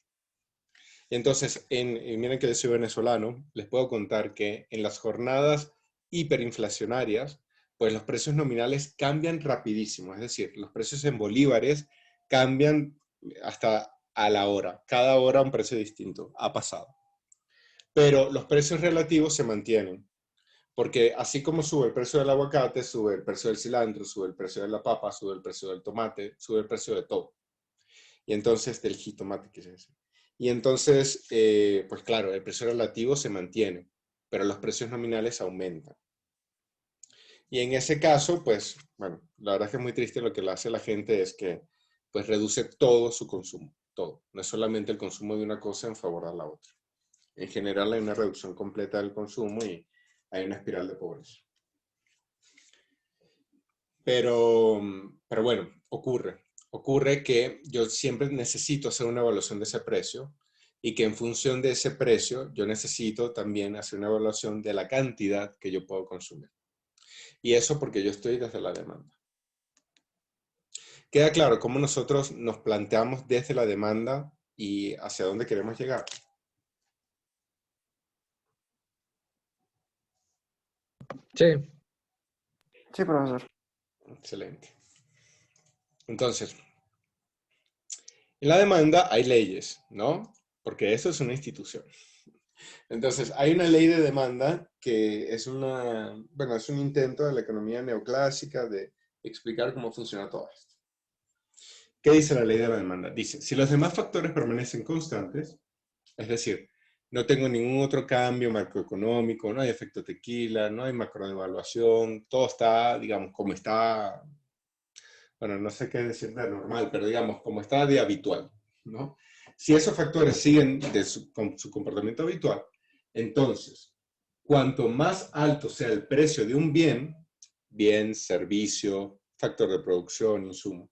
Y entonces, y miren que yo soy venezolano, les puedo contar que en las jornadas hiperinflacionarias, pues los precios nominales cambian rapidísimo. Es decir, los precios en bolívares cambian hasta a la hora. Cada hora un precio distinto. Ha pasado. Pero los precios relativos se mantienen. Porque así como sube el precio del aguacate, sube el precio del cilantro, sube el precio de la papa, sube el precio del tomate, sube el precio de todo. Y entonces, del jitomate, quise decir. Y entonces, pues claro, el precio relativo se mantiene, pero los precios nominales aumentan. Y en ese caso, pues, bueno, la verdad es que es muy triste. Lo que le hace la gente es que, pues, reduce todo su consumo, todo. No es solamente el consumo de una cosa en favor de la otra. En general hay una reducción completa del consumo y hay una espiral de pobreza. Pero bueno, ocurre que yo siempre necesito hacer una evaluación de ese precio y que en función de ese precio yo necesito también hacer una evaluación de la cantidad que yo puedo consumir. Y eso porque yo estoy desde la demanda. Queda claro cómo nosotros nos planteamos desde la demanda y hacia dónde queremos llegar. Sí. Sí, profesor. Excelente. Entonces, en la demanda hay leyes, ¿no? Porque eso es una institución. Entonces, hay una ley de demanda que es es un intento de la economía neoclásica de explicar cómo funciona todo esto. ¿Qué dice la ley de la demanda? Dice, si los demás factores permanecen constantes, es decir, no tengo ningún otro cambio macroeconómico, no hay efecto tequila, no hay macrodevaluación, todo está, digamos, como está, bueno, no sé qué decir de normal, pero digamos, como está de habitual, ¿no? Si esos factores siguen con su comportamiento habitual, entonces, cuanto más alto sea el precio de un bien, servicio, factor de producción, insumo,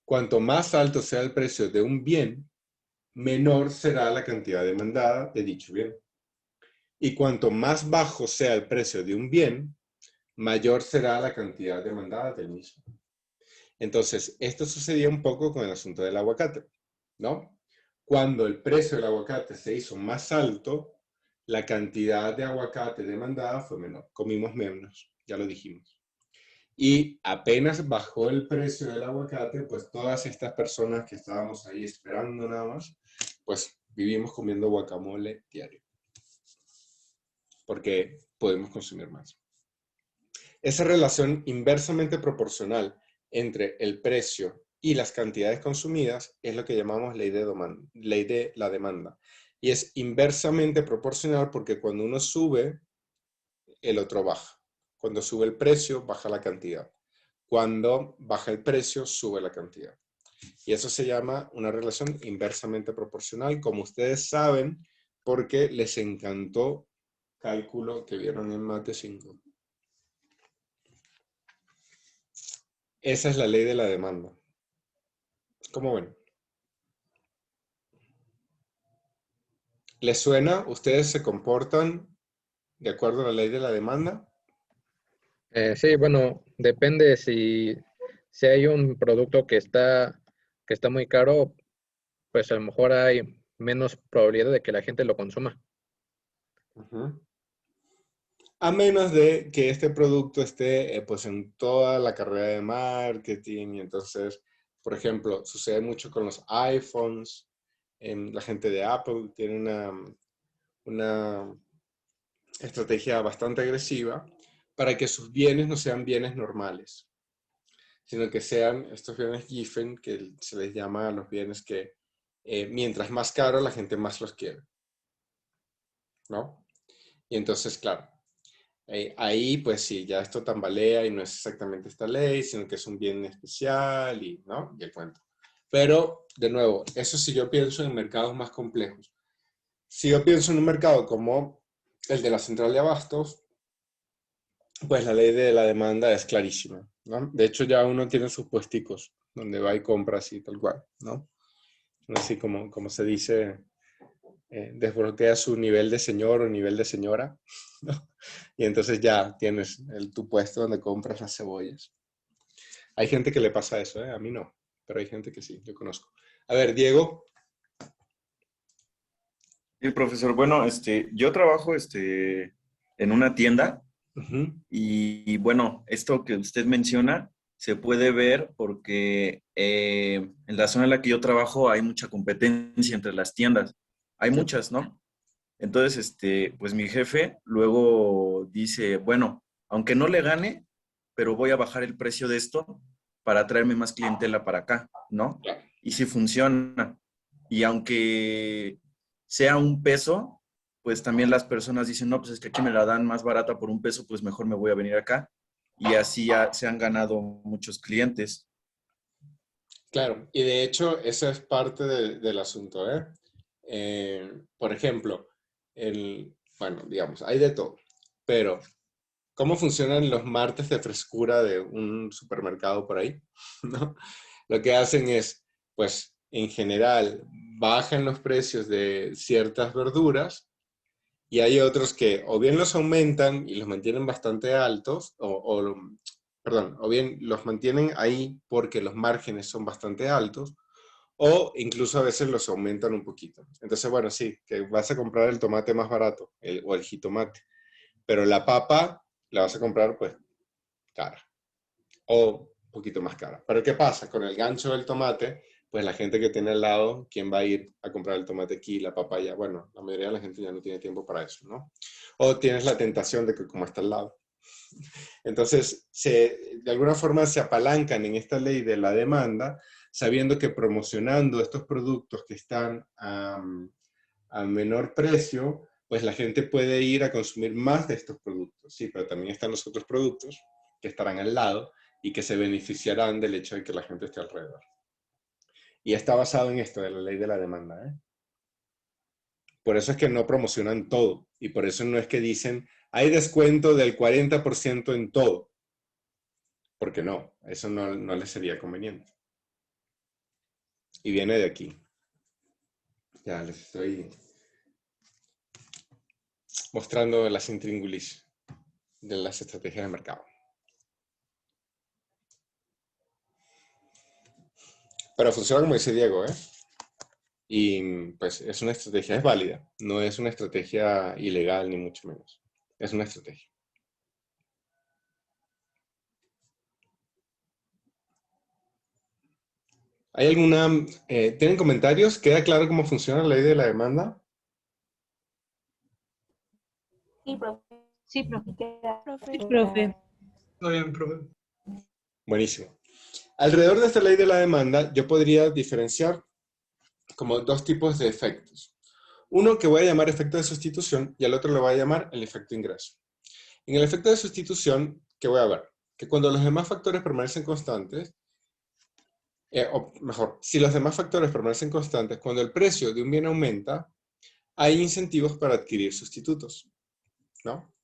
cuanto más alto sea el precio de un bien, menor será la cantidad demandada de dicho bien. Y cuanto más bajo sea el precio de un bien, mayor será la cantidad demandada del mismo. Entonces, esto sucedía un poco con el asunto del aguacate, ¿no? Cuando el precio del aguacate se hizo más alto, la cantidad de aguacate demandada fue menor. Comimos menos, ya lo dijimos. Y apenas bajó el precio del aguacate, pues todas estas personas que estábamos ahí esperando nada más, pues vivimos comiendo guacamole diario. Porque podemos consumir más. Esa relación inversamente proporcional entre el precio y las cantidades consumidas es lo que llamamos ley de la demanda. Y es inversamente proporcional porque cuando uno sube, el otro baja. Cuando sube el precio, baja la cantidad. Cuando baja el precio, sube la cantidad. Y eso se llama una relación inversamente proporcional, como ustedes saben, porque les encantó cálculo que vieron en Mate 5. Esa es la ley de la demanda. ¿Cómo ven? ¿Les suena? ¿Ustedes se comportan de acuerdo a la ley de la demanda? Sí, bueno, depende si hay un producto que está muy caro, pues a lo mejor hay menos probabilidad de que la gente lo consuma. A menos de que este producto esté pues en toda la carrera de marketing. Y entonces, por ejemplo, sucede mucho con los iPhones. La gente de Apple tiene una estrategia bastante agresiva para que sus bienes no sean bienes normales. sino que sean estos bienes Giffen, que se les llama a los bienes que mientras más caro la gente más los quiere, ¿no? Y entonces, claro, ahí pues sí, ya esto tambalea y no es exactamente esta ley, sino que es un bien especial y, ¿no? Y el cuento. Pero, de nuevo, eso si yo pienso en mercados más complejos. Si yo pienso en un mercado como el de la central de abastos, pues la ley de la demanda es clarísima, ¿no? De hecho, ya uno tiene sus puesticos donde va y compra así, tal cual, ¿no? Así como se dice, desbloquea su nivel de señor o nivel de señora, ¿no? Y entonces ya tienes tu puesto donde compras las cebollas. Hay gente que le pasa eso, ¿eh? A mí no, pero hay gente que sí, yo conozco. A ver, Diego. Sí, profesor. Bueno, yo trabajo en una tienda y bueno, esto que usted menciona se puede ver porque en la zona en la que yo trabajo hay mucha competencia entre las tiendas. Hay muchas, ¿no? Entonces, pues mi jefe luego dice, bueno, aunque no le gane, pero voy a bajar el precio de esto para traerme más clientela para acá, ¿no? Y si funciona. Y aunque sea un peso, pues también las personas dicen, no, pues es que aquí me la dan más barata por un peso, pues mejor me voy a venir acá. Y así ya se han ganado muchos clientes. Claro, y de hecho eso es parte del asunto, ¿eh? Por ejemplo, bueno, digamos, hay de todo, pero ¿cómo funcionan los martes de frescura de un supermercado por ahí? ¿No? Lo que hacen es, pues, en general, bajan los precios de ciertas verduras y hay otros que o bien los aumentan y los mantienen bastante altos, perdón, o bien los mantienen ahí porque los márgenes son bastante altos, o incluso a veces los aumentan un poquito. Entonces, bueno, sí, que vas a comprar el tomate más barato, o el jitomate, pero la papa la vas a comprar, pues, cara, o un poquito más cara. Pero ¿qué pasa? Con el gancho del tomate, pues la gente que tiene al lado, ¿quién va a ir a comprar el tomate aquí, la papa allá? Bueno, la mayoría de la gente ya no tiene tiempo para eso, ¿no? O tienes la tentación de que como está al lado. Entonces, de alguna forma se apalancan en esta ley de la demanda, sabiendo que promocionando estos productos que están a menor precio, pues la gente puede ir a consumir más de estos productos, sí, pero también están los otros productos que estarán al lado y que se beneficiarán del hecho de que la gente esté alrededor. Y está basado en esto, de la ley de la demanda, ¿eh? Por eso es que no promocionan todo, y por eso no es que dicen, hay descuento del 40% en todo, porque no, eso no les sería conveniente. Y viene de aquí. Ya les estoy mostrando las intríngulis de las estrategias de mercado. Pero funciona como dice Diego, ¿eh? Y pues es una estrategia, es válida. No es una estrategia ilegal, ni mucho menos. Es una estrategia. ¿Hay alguna... ¿tienen comentarios? ¿Queda claro cómo funciona la ley de la demanda? Sí, profe. Sí, profe. Sí, profe. Muy bien, profe. Buenísimo. Alrededor de esta ley de la demanda, yo podría diferenciar como dos tipos de efectos. Uno que voy a llamar efecto de sustitución y al otro lo voy a llamar el efecto ingreso. En el efecto de sustitución, ¿qué voy a ver? Que cuando los demás factores permanecen constantes, o mejor, si los demás factores permanecen constantes, cuando el precio de un bien aumenta, hay incentivos para adquirir sustitutos, ¿no?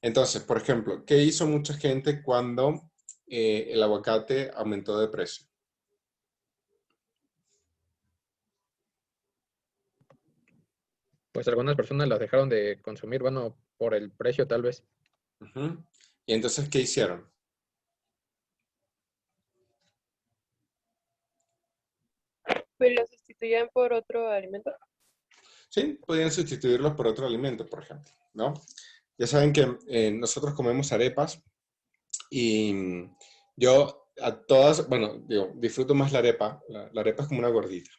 Entonces, por ejemplo, ¿qué hizo mucha gente cuando el aguacate aumentó de precio? Pues algunas personas las dejaron de consumir, bueno, por el precio tal vez. Y entonces, ¿qué hicieron? Pues lo sustituían por otro alimento. Sí, podían sustituirlos por otro alimento, por ejemplo, ¿no? Ya saben que nosotros comemos arepas y yo a todas, bueno, digo, disfruto más la arepa. La arepa es como una gordita,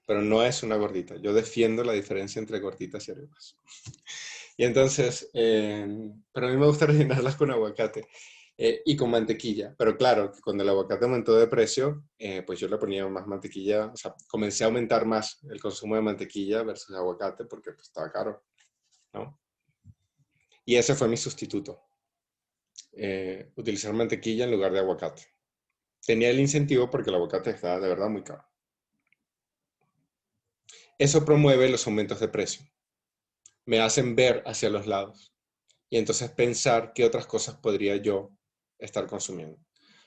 pero no es una gordita. Yo defiendo la diferencia entre gorditas y arepas. Y entonces, pero a mí me gusta rellenarlas con aguacate. Y con mantequilla. Pero claro, que cuando el aguacate aumentó de precio, pues yo le ponía más mantequilla. O sea, comencé a aumentar más el consumo de mantequilla versus aguacate porque pues, estaba caro, ¿no? Y ese fue mi sustituto. Utilizar mantequilla en lugar de aguacate. Tenía el incentivo porque el aguacate estaba de verdad muy caro. Eso promueve los aumentos de precio. Me hacen ver hacia los lados. Y entonces pensar qué otras cosas podría yo estar consumiendo.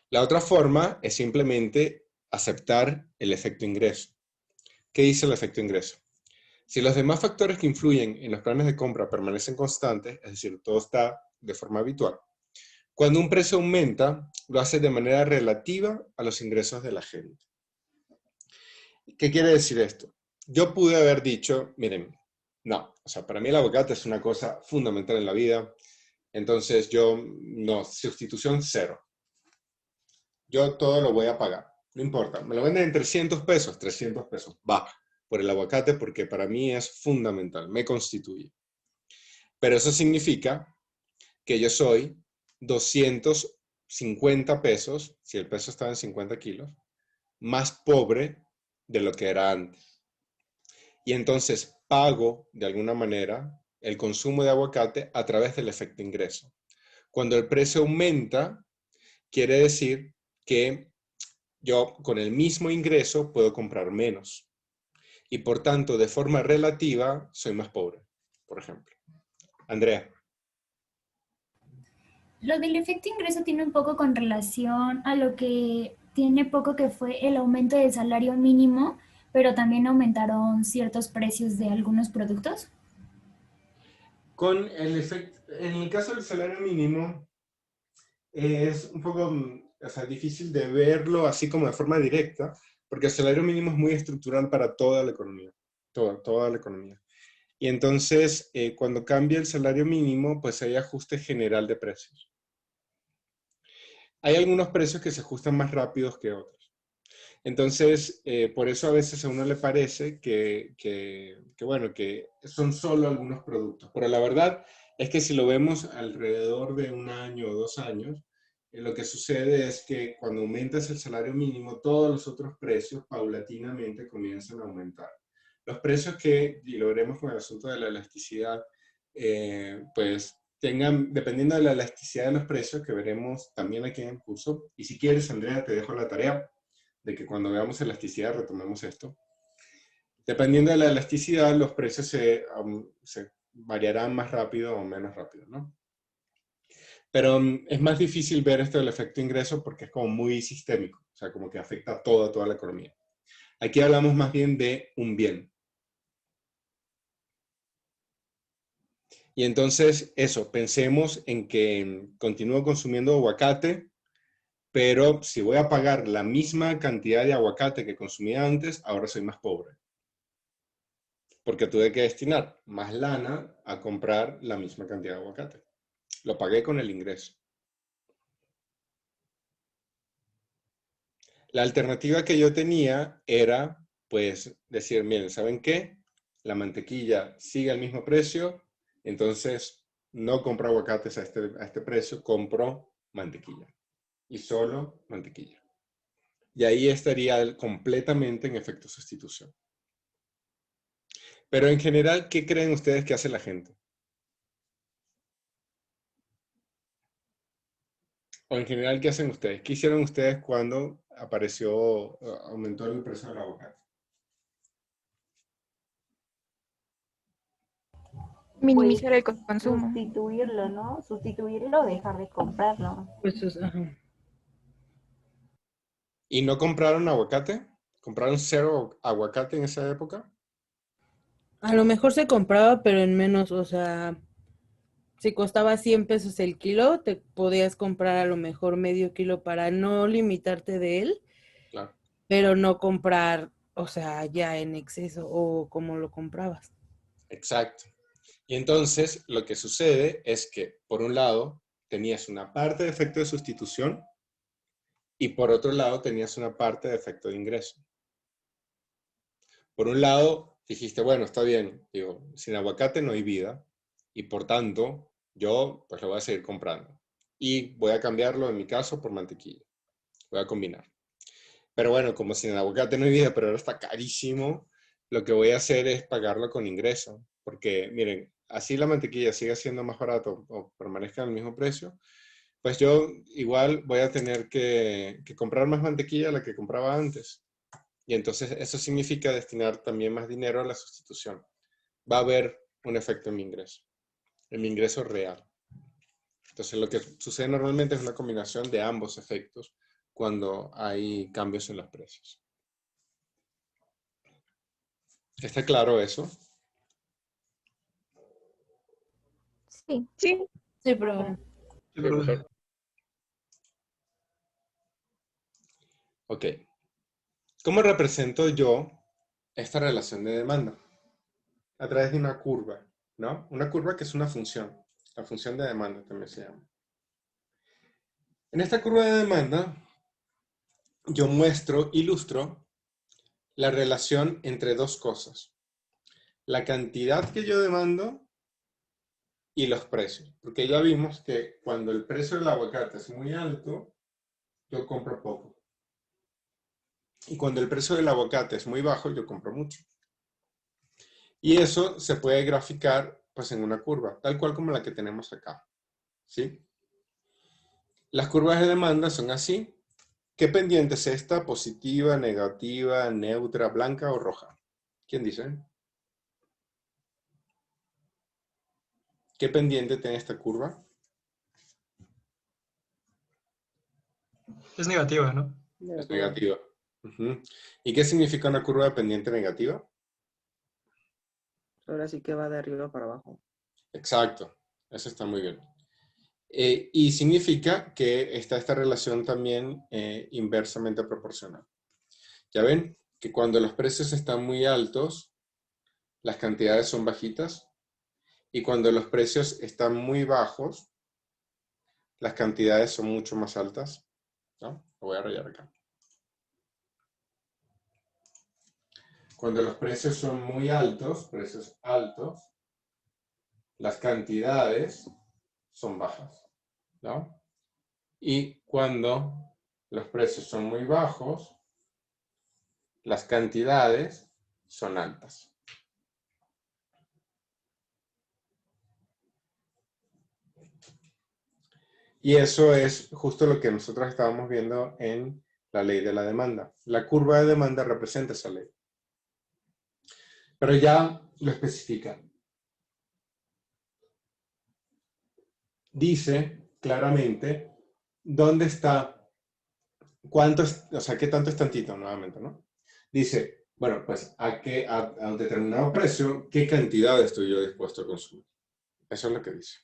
La otra forma es simplemente aceptar el efecto ingreso. ¿Qué dice el efecto ingreso? Si los demás factores que influyen en los planes de compra permanecen constantes, es decir, todo está de forma habitual, cuando un precio aumenta, lo hace de manera relativa a los ingresos de la gente. ¿Qué quiere decir esto? Yo pude haber dicho, miren, no, o sea, para mí el aguacate es una cosa fundamental en la vida, entonces yo, no, sustitución cero. Yo todo lo voy a pagar, no importa, me lo venden en 300 pesos, 300 pesos, va, por el aguacate porque para mí es fundamental, me constituye. Pero eso significa que yo soy 250 pesos, si el peso estaba en 50 kilos, más pobre de lo que era antes. Y entonces pago, de alguna manera, el consumo de aguacate a través del efecto ingreso. Cuando el precio aumenta, quiere decir que yo con el mismo ingreso puedo comprar menos. Y por tanto, de forma relativa, soy más pobre, por ejemplo. Andrea. Lo del efecto ingreso tiene un poco con relación a lo que tiene poco que fue el aumento del salario mínimo, pero también aumentaron ciertos precios de algunos productos. Con el efecto, en el caso del salario mínimo, es un poco, o sea, difícil de verlo así como de forma directa, porque el salario mínimo es muy estructural para toda la economía, toda la economía. Y entonces, cuando cambia el salario mínimo, pues hay ajuste general de precios. Hay algunos precios que se ajustan más rápidos que otros. Entonces, por eso a veces a uno le parece bueno, que son solo algunos productos. Pero la verdad es que si lo vemos alrededor de un año o 2 años, lo que sucede es que cuando aumentas el salario mínimo, todos los otros precios paulatinamente comienzan a aumentar. Los precios que, y lo veremos con el asunto de la elasticidad, pues tengan, dependiendo de la elasticidad de los precios, que veremos también aquí en el curso. Y si quieres, Andrea, te dejo la tarea de que cuando veamos elasticidad retomemos esto. Dependiendo de la elasticidad, los precios se variarán más rápido o menos rápido, ¿no? Pero es más difícil ver esto del efecto ingreso porque es como muy sistémico, o sea, como que afecta a toda la economía. Aquí hablamos más bien de un bien. Y entonces, eso, pensemos en que continúo consumiendo aguacate, pero si voy a pagar la misma cantidad de aguacate que consumía antes, ahora soy más pobre. Porque tuve que destinar más lana a comprar la misma cantidad de aguacate. Lo pagué con el ingreso. La alternativa que yo tenía era, pues, decir, miren, ¿saben qué? La mantequilla sigue al mismo precio, entonces no compro aguacates a este precio, compro mantequilla. Y solo mantequilla. Y ahí estaría completamente en efecto sustitución. Pero en general, ¿qué creen ustedes que hace la gente? O en general, ¿qué hacen ustedes? ¿Qué hicieron ustedes cuando aumentó el precio del aguacate? Minimizar el Pues, consumo. sustituirlo, ¿no? Sustituirlo o dejar de comprarlo. Pues, ajá. ¿Y no compraron aguacate? ¿Compraron cero aguacate en esa época? A lo mejor se compraba, pero en menos, o sea, si costaba 100 pesos el kilo, te podías comprar a lo mejor medio kilo para no limitarte de él, Claro. pero no comprar, o sea, ya en exceso o como lo comprabas. Exacto. Y entonces lo que sucede es que, por un lado, tenías una parte de efecto de sustitución y por otro lado tenías una parte de efecto de ingreso. Por un lado, dijiste, bueno, está bien, digo, sin aguacate no hay vida y por tanto yo pues lo voy a seguir comprando. y voy a cambiarlo en mi caso por mantequilla. Voy a combinar. Pero bueno, como sin el aguacate no hay vida, pero ahora está carísimo, lo que voy a hacer es pagarlo con ingreso. Porque miren, así la mantequilla sigue siendo más barato o permanezca al mismo precio, pues yo igual voy a tener que comprar más mantequilla de la que compraba antes. Y entonces eso significa destinar también más dinero a la sustitución. Va a haber un efecto en mi ingreso real. Entonces lo que sucede normalmente es una combinación de ambos efectos cuando hay cambios en los precios. ¿Está claro eso? Sí. Sí. Sí, pero... Sí, profesor. Ok. ¿Cómo represento yo esta relación de demanda? A través de una curva, ¿no? Una curva que es una función. La función de demanda también se llama. En esta curva de demanda, yo ilustro la relación entre dos cosas. La cantidad que yo demando y los precios. Porque ya vimos que cuando el precio del aguacate es muy alto, yo compro poco. Y cuando el precio del aguacate es muy bajo, yo compro mucho. Y eso se puede graficar pues en una curva, tal cual como la que tenemos acá. ¿Sí? Las curvas de demanda son así. ¿Qué pendiente es esta? ¿Positiva, negativa, neutra, blanca o roja? ¿Quién dice? ¿Qué pendiente tiene esta curva? Es negativa, ¿no? Es negativa. ¿Y qué significa una curva de pendiente negativa? Ahora sí que va de arriba para abajo. Exacto. Eso está muy bien. Y significa que está esta relación también inversamente proporcional. Ya ven que cuando los precios están muy altos, las cantidades son bajitas. Y cuando los precios están muy bajos, las cantidades son mucho más altas. ¿No? Lo voy a rayar acá. Cuando los precios son muy altos, precios altos, las cantidades son bajas, ¿no? Y cuando los precios son muy bajos, las cantidades son altas. Y eso es justo lo que nosotros estábamos viendo en la ley de la demanda. La curva de demanda representa esa ley. Pero ya lo especifica. Dice claramente dónde está, cuánto es, o sea, qué tanto es tantito nuevamente, ¿no? Dice, bueno, pues a un determinado precio, ¿qué cantidad estoy yo dispuesto a consumir? Eso es lo que dice.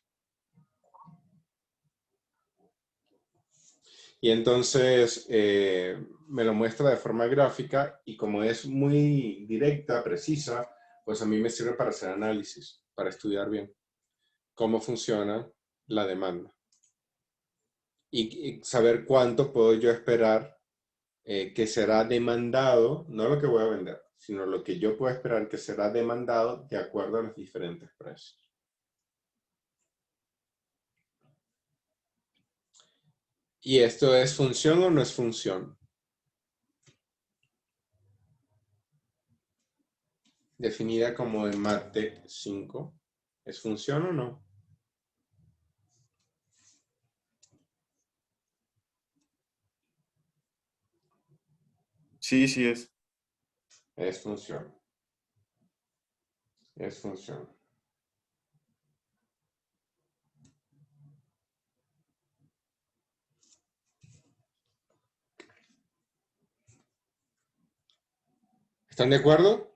Y entonces me lo muestra de forma gráfica y como es muy directa, precisa, pues a mí me sirve para hacer análisis, para estudiar bien cómo funciona la demanda. Y saber cuánto puedo yo esperar que será demandado, no lo que voy a vender, sino lo que yo puedo esperar que será demandado de acuerdo a los diferentes precios. ¿Y esto es función o no es función? Definida como en Mate 5. ¿Es función o no? Sí, sí es. Es función. Es función. ¿Están de acuerdo?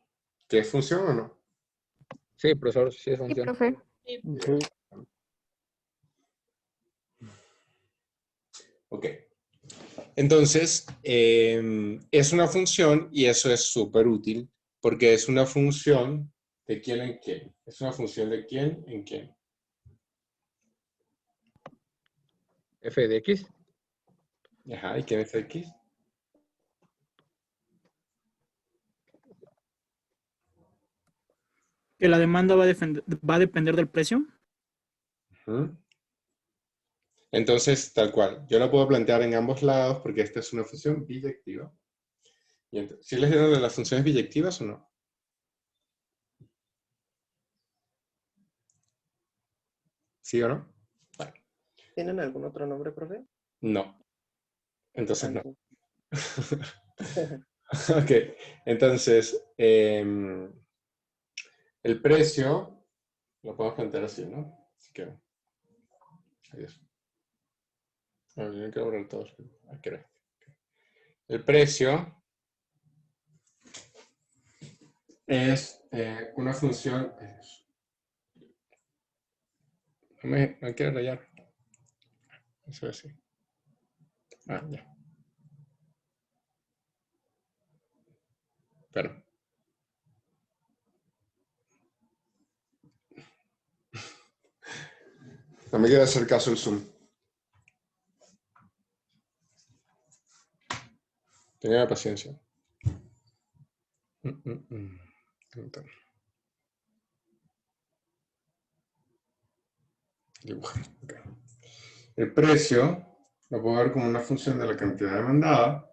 ¿Que es función o no? Sí, profesor, sí es Sí, función. profe. Ok. Entonces, es una función y eso es súper útil porque es una función de quién en quién. Es una función de quién en quién. F de X. Ajá, ¿y quién es X? Que la demanda va a depender del precio. En Entonces, tal cual, yo lo puedo plantear en ambos lados porque esta es una función biyectiva. Y entonces, ¿sí les dieron de las funciones biyectivas o no? ¿Sí o no? Vale. ¿Tienen algún otro nombre, profe? No. Entonces no. sí. Ok, entonces, el precio lo podemos plantear así, ¿no? Así que, adiós. A ver, yo quiero borrar todos. Aquí era. El precio es una función. No quiero rayar. Eso es así. Ah, ya. Espera. No me quiere hacer caso el Zoom. Tenga paciencia. Dibujar. Okay. El precio lo puedo ver como una función de la cantidad demandada,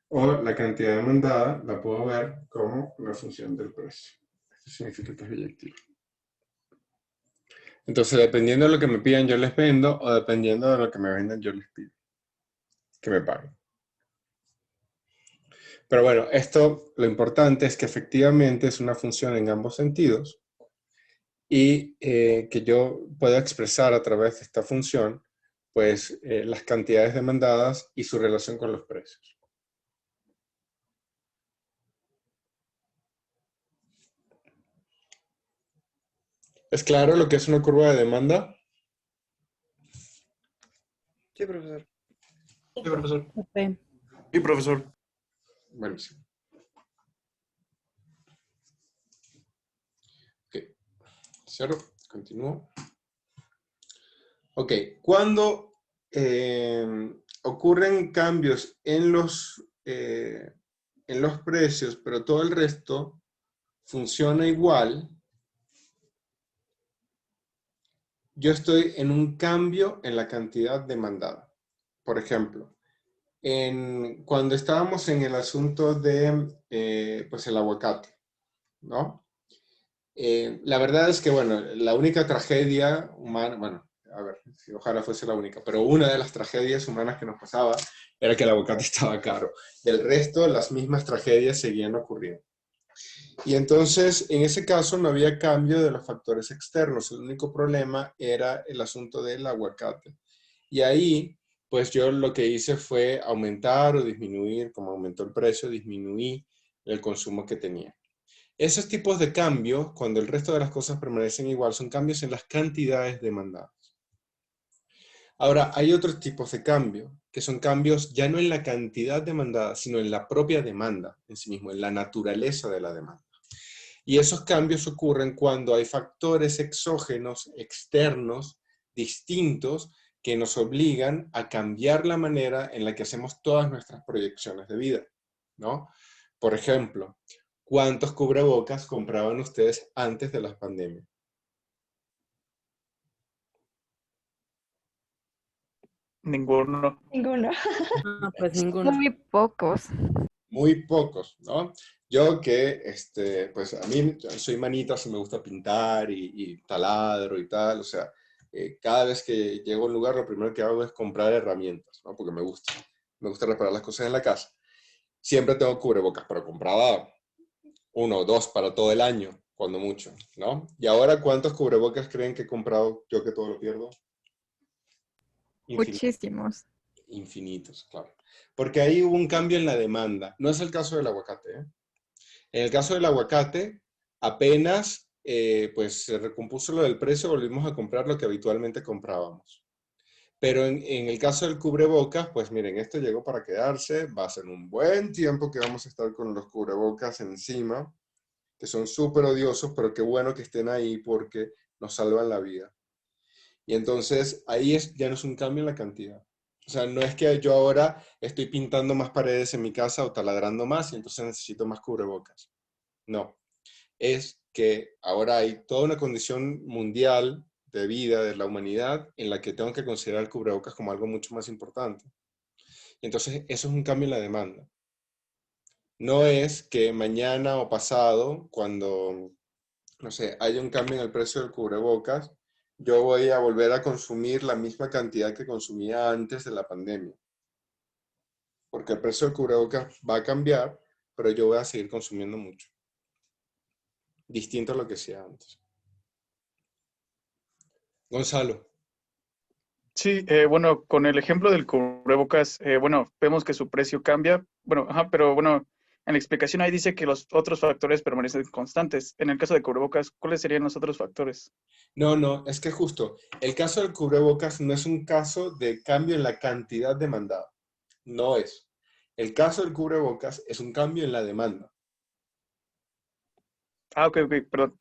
o la cantidad demandada la puedo ver como una función del precio. Esto significa que es biyectivo. Entonces, dependiendo de lo que me pidan, yo les vendo, o dependiendo de lo que me vendan, yo les pido que me paguen. Pero bueno, esto, lo importante es que efectivamente es una función en ambos sentidos y que yo pueda expresar a través de esta función, pues, las cantidades demandadas y su relación con los precios. ¿Es claro lo que es una curva de demanda? Sí, profesor. Sí, profesor. Sí. Sí, profesor. Buenísimo. Ok. Cierro. Continúo. Ok. Cuando ocurren cambios en los precios, pero todo el resto funciona igual, yo estoy en un cambio en la cantidad demandada. Por ejemplo, cuando estábamos en el asunto de pues el aguacate, ¿no? La verdad es que, bueno, la única tragedia humana, bueno, a ver, si ojalá fuese la única, pero una de las tragedias humanas que nos pasaba era que el aguacate estaba caro. Del resto, las mismas tragedias seguían ocurriendo. Y entonces, en ese caso, no había cambio de los factores externos. El único problema era el asunto del aguacate. Y ahí, pues yo lo que hice fue aumentar o disminuir, como aumentó el precio, disminuí el consumo que tenía. Esos tipos de cambios, cuando el resto de las cosas permanecen igual, son cambios en las cantidades demandadas. Ahora, hay otros tipos de cambios, que son cambios ya no en la cantidad demandada, sino en la propia demanda en sí mismo, en la naturaleza de la demanda. Y esos cambios ocurren cuando hay factores exógenos, externos, distintos, que nos obligan a cambiar la manera en la que hacemos todas nuestras proyecciones de vida, ¿no? Por ejemplo, ¿cuántos cubrebocas compraban ustedes antes de la pandemia? Ninguno. Ninguno. No, pues ninguno. Muy pocos. Muy pocos, ¿no? Yo que, pues a mí soy manitas y me gusta pintar y taladro y tal, o sea, cada vez que llego a un lugar lo primero que hago es comprar herramientas, ¿no? Porque me gusta reparar las cosas en la casa. Siempre tengo cubrebocas, pero compraba 1 o 2 para todo el año, cuando mucho, ¿no? Y ahora, ¿cuántos cubrebocas creen que he comprado yo que todo lo pierdo? Muchísimos. Infinitos, claro. Porque ahí hubo un cambio en la demanda. No es el caso del aguacate, ¿eh? En el caso del aguacate, apenas pues se recompuso lo del precio, volvimos a comprar lo que habitualmente comprábamos. Pero en el caso del cubrebocas, pues miren, esto llegó para quedarse, va a ser un buen tiempo que vamos a estar con los cubrebocas encima, que son súper odiosos, pero qué bueno que estén ahí porque nos salvan la vida. Y entonces ahí ya no es un cambio en la cantidad. O sea, no es que yo ahora estoy pintando más paredes en mi casa o taladrando más y entonces necesito más cubrebocas. No. Es que ahora hay toda una condición mundial de vida de la humanidad en la que tengo que considerar el cubrebocas como algo mucho más importante. Entonces, eso es un cambio en la demanda. No es que mañana o pasado, cuando, no sé, haya un cambio en el precio del cubrebocas, yo voy a volver a consumir la misma cantidad que consumía antes de la pandemia. Porque el precio del cubrebocas va a cambiar, pero yo voy a seguir consumiendo mucho. Distinto a lo que hacía antes. Gonzalo. Sí, bueno, con el ejemplo del cubrebocas, bueno, vemos que su precio cambia, bueno, ajá, pero bueno, en la explicación ahí dice que los otros factores permanecen constantes. En el caso de cubrebocas, ¿cuáles serían los otros factores? No, es que justo, el caso del cubrebocas no es un caso de cambio en la cantidad demandada. No es. El caso del cubrebocas es un cambio en la demanda. Ah, ok, perdón.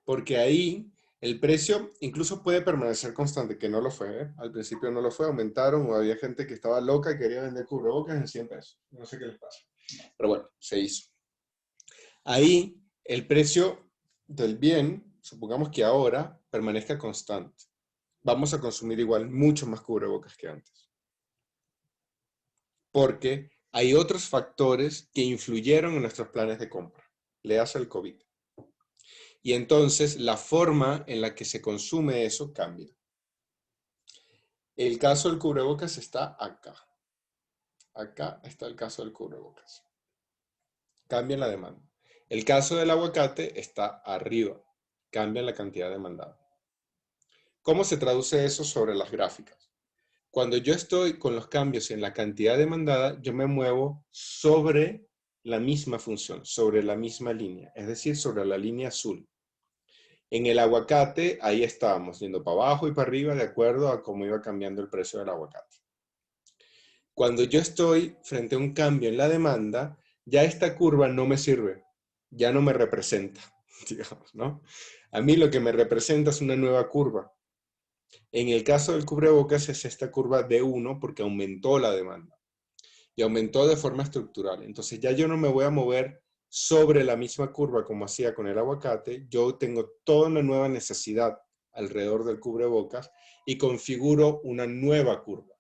Porque ahí el precio incluso puede permanecer constante, que no lo fue, ¿eh? Al principio no lo fue, aumentaron o había gente que estaba loca y quería vender cubrebocas en 100 pesos. No sé qué les pasa. Pero bueno, se hizo. Ahí el precio del bien, supongamos que ahora permanezca constante. Vamos a consumir igual mucho más cubrebocas que antes. Porque hay otros factores que influyeron en nuestros planes de compra. Le hace el COVID. Y entonces la forma en la que se consume eso cambia. El caso del cubrebocas está acá. Acá está el caso del cubrebocas. Cambia la demanda. El caso del aguacate está arriba. Cambia la cantidad demandada. ¿Cómo se traduce eso sobre las gráficas? Cuando yo estoy con los cambios en la cantidad demandada, yo me muevo sobre la misma función, sobre la misma línea, es decir, sobre la línea azul. En el aguacate, ahí estábamos, yendo para abajo y para arriba de acuerdo a cómo iba cambiando el precio del aguacate. Cuando yo estoy frente a un cambio en la demanda, ya esta curva no me sirve, ya no me representa, digamos, ¿no? A mí lo que me representa es una nueva curva. En el caso del cubrebocas es esta curva de 1 porque aumentó la demanda y aumentó de forma estructural. Entonces ya yo no me voy a mover sobre la misma curva como hacía con el aguacate, yo tengo toda una nueva necesidad alrededor del cubrebocas y configuro una nueva curva.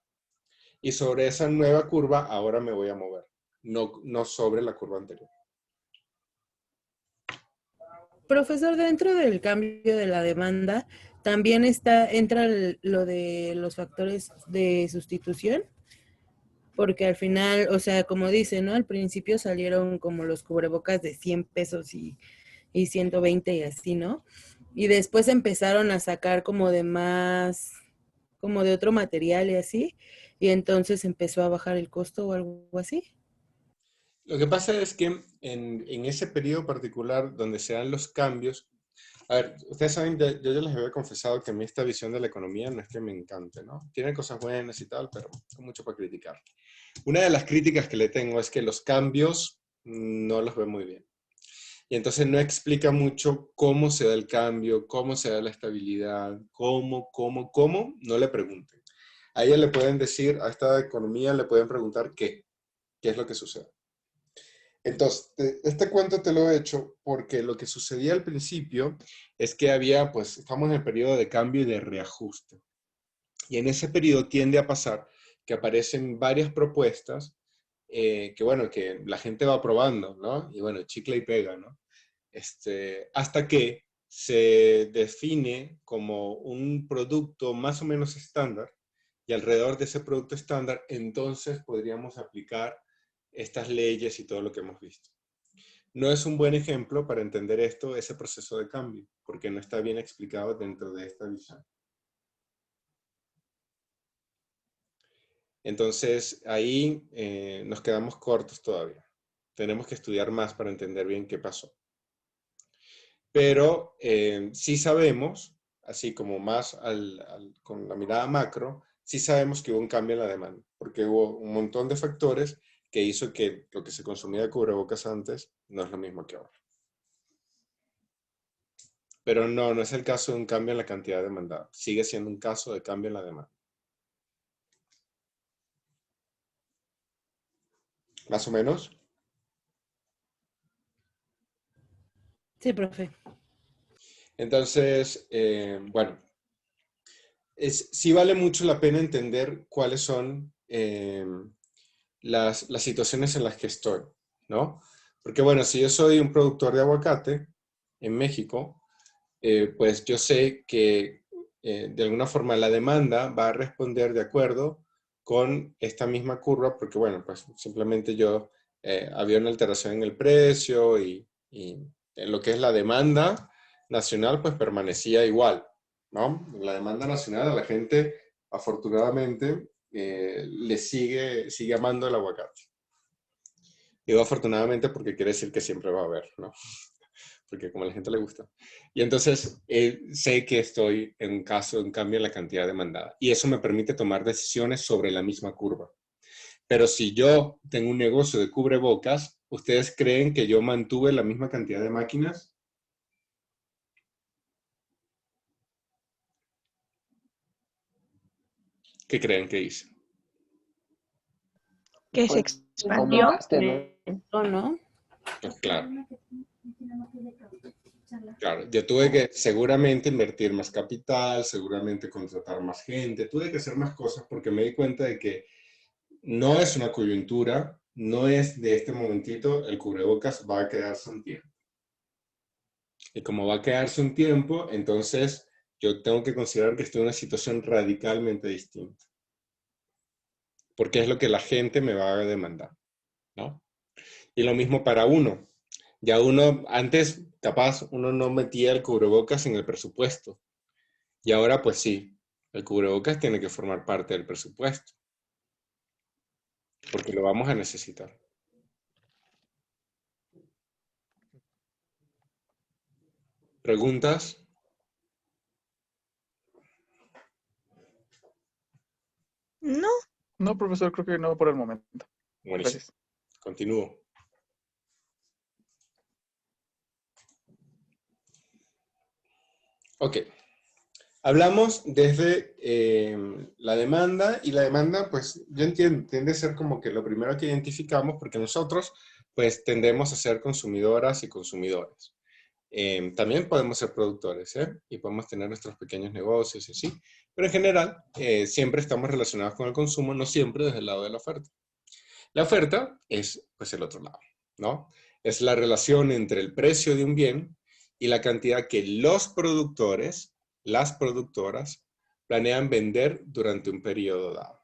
Y sobre esa nueva curva ahora me voy a mover, no sobre la curva anterior. Profesor, dentro del cambio de la demanda, también entra lo de los factores de sustitución, porque al final, o sea, como dice, ¿no? Al principio salieron como los cubrebocas de 100 pesos y 120 y así, ¿no? Y después empezaron a sacar como de más, como de otro material y así, y entonces empezó a bajar el costo o algo así. Lo que pasa es que en ese periodo particular donde se dan los cambios, a ver, ustedes saben, yo ya les había confesado que a mí esta visión de la economía no es que me encante, ¿no? Tiene cosas buenas y tal, pero hay mucho para criticar. Una de las críticas que le tengo es que los cambios no los ve muy bien. Y entonces no explica mucho cómo se da el cambio, cómo se da la estabilidad, cómo, no le pregunten. A ella le pueden decir, a esta economía le pueden preguntar qué es lo que sucede. Entonces, este cuento te lo he hecho porque lo que sucedía al principio es que había, pues, estamos en el periodo de cambio y de reajuste. Y en ese periodo tiende a pasar que aparecen varias propuestas que, bueno, que la gente va probando, ¿no? Y bueno, chicle y pega, ¿no? Hasta que se define como un producto más o menos estándar y alrededor de ese producto estándar, entonces podríamos aplicar estas leyes y todo lo que hemos visto. No es un buen ejemplo para entender esto, ese proceso de cambio, porque no está bien explicado dentro de esta visión. Entonces, ahí nos quedamos cortos todavía. Tenemos que estudiar más para entender bien qué pasó. Pero sí sabemos, así como más con la mirada macro, sí sabemos que hubo un cambio en la demanda, porque hubo un montón de factores que hizo que lo que se consumía de cubrebocas antes no es lo mismo que ahora. Pero no es el caso de un cambio en la cantidad demandada. Sigue siendo un caso de cambio en la demanda. ¿Más o menos? Sí, profe. Entonces, bueno, sí vale mucho la pena entender cuáles son las situaciones en las que estoy, ¿no? Porque bueno, si yo soy un productor de aguacate en México, pues yo sé que de alguna forma la demanda va a responder de acuerdo con esta misma curva, porque bueno, pues simplemente había una alteración en el precio y en lo que es la demanda nacional, pues permanecía igual, ¿no? La demanda nacional a la gente, afortunadamente, le sigue amando el aguacate. Digo afortunadamente porque quiere decir que siempre va a haber, ¿no? Porque como a la gente le gusta. Y entonces sé que estoy en cambio en la cantidad demandada. Y eso me permite tomar decisiones sobre la misma curva. Pero si yo tengo un negocio de cubrebocas, ¿ustedes creen que yo mantuve la misma cantidad de máquinas? ¿Qué creen que hice? Que se Pues, expandió. aumentaste, ¿no? ¿No? Pues claro. Claro, yo tuve que seguramente invertir más capital, seguramente contratar más gente, tuve que hacer más cosas porque me di cuenta de que no es una coyuntura, no es de este momentito, el cubrebocas va a quedarse un tiempo. Y como va a quedarse un tiempo, entonces yo tengo que considerar que estoy en una situación radicalmente distinta. Porque es lo que la gente me va a demandar, ¿no? Y lo mismo para uno. Ya uno, antes, capaz, uno no metía el cubrebocas en el presupuesto. Y ahora, pues sí, el cubrebocas tiene que formar parte del presupuesto. Porque lo vamos a necesitar. ¿Preguntas? No. No, profesor, creo que no por el momento. Buenísimo. Gracias. Continúo. Ok. Hablamos desde la demanda, y la demanda, pues, yo entiendo, tiende a ser como que lo primero que identificamos, porque nosotros, pues, tendemos a ser consumidoras y consumidores. También podemos ser productores, ¿eh? Y podemos tener nuestros pequeños negocios y así, pero en general, siempre estamos relacionados con el consumo, no siempre desde el lado de la oferta. La oferta es, pues, el otro lado, ¿no? Es la relación entre el precio de un bien y la cantidad que los productores, las productoras, planean vender durante un periodo dado.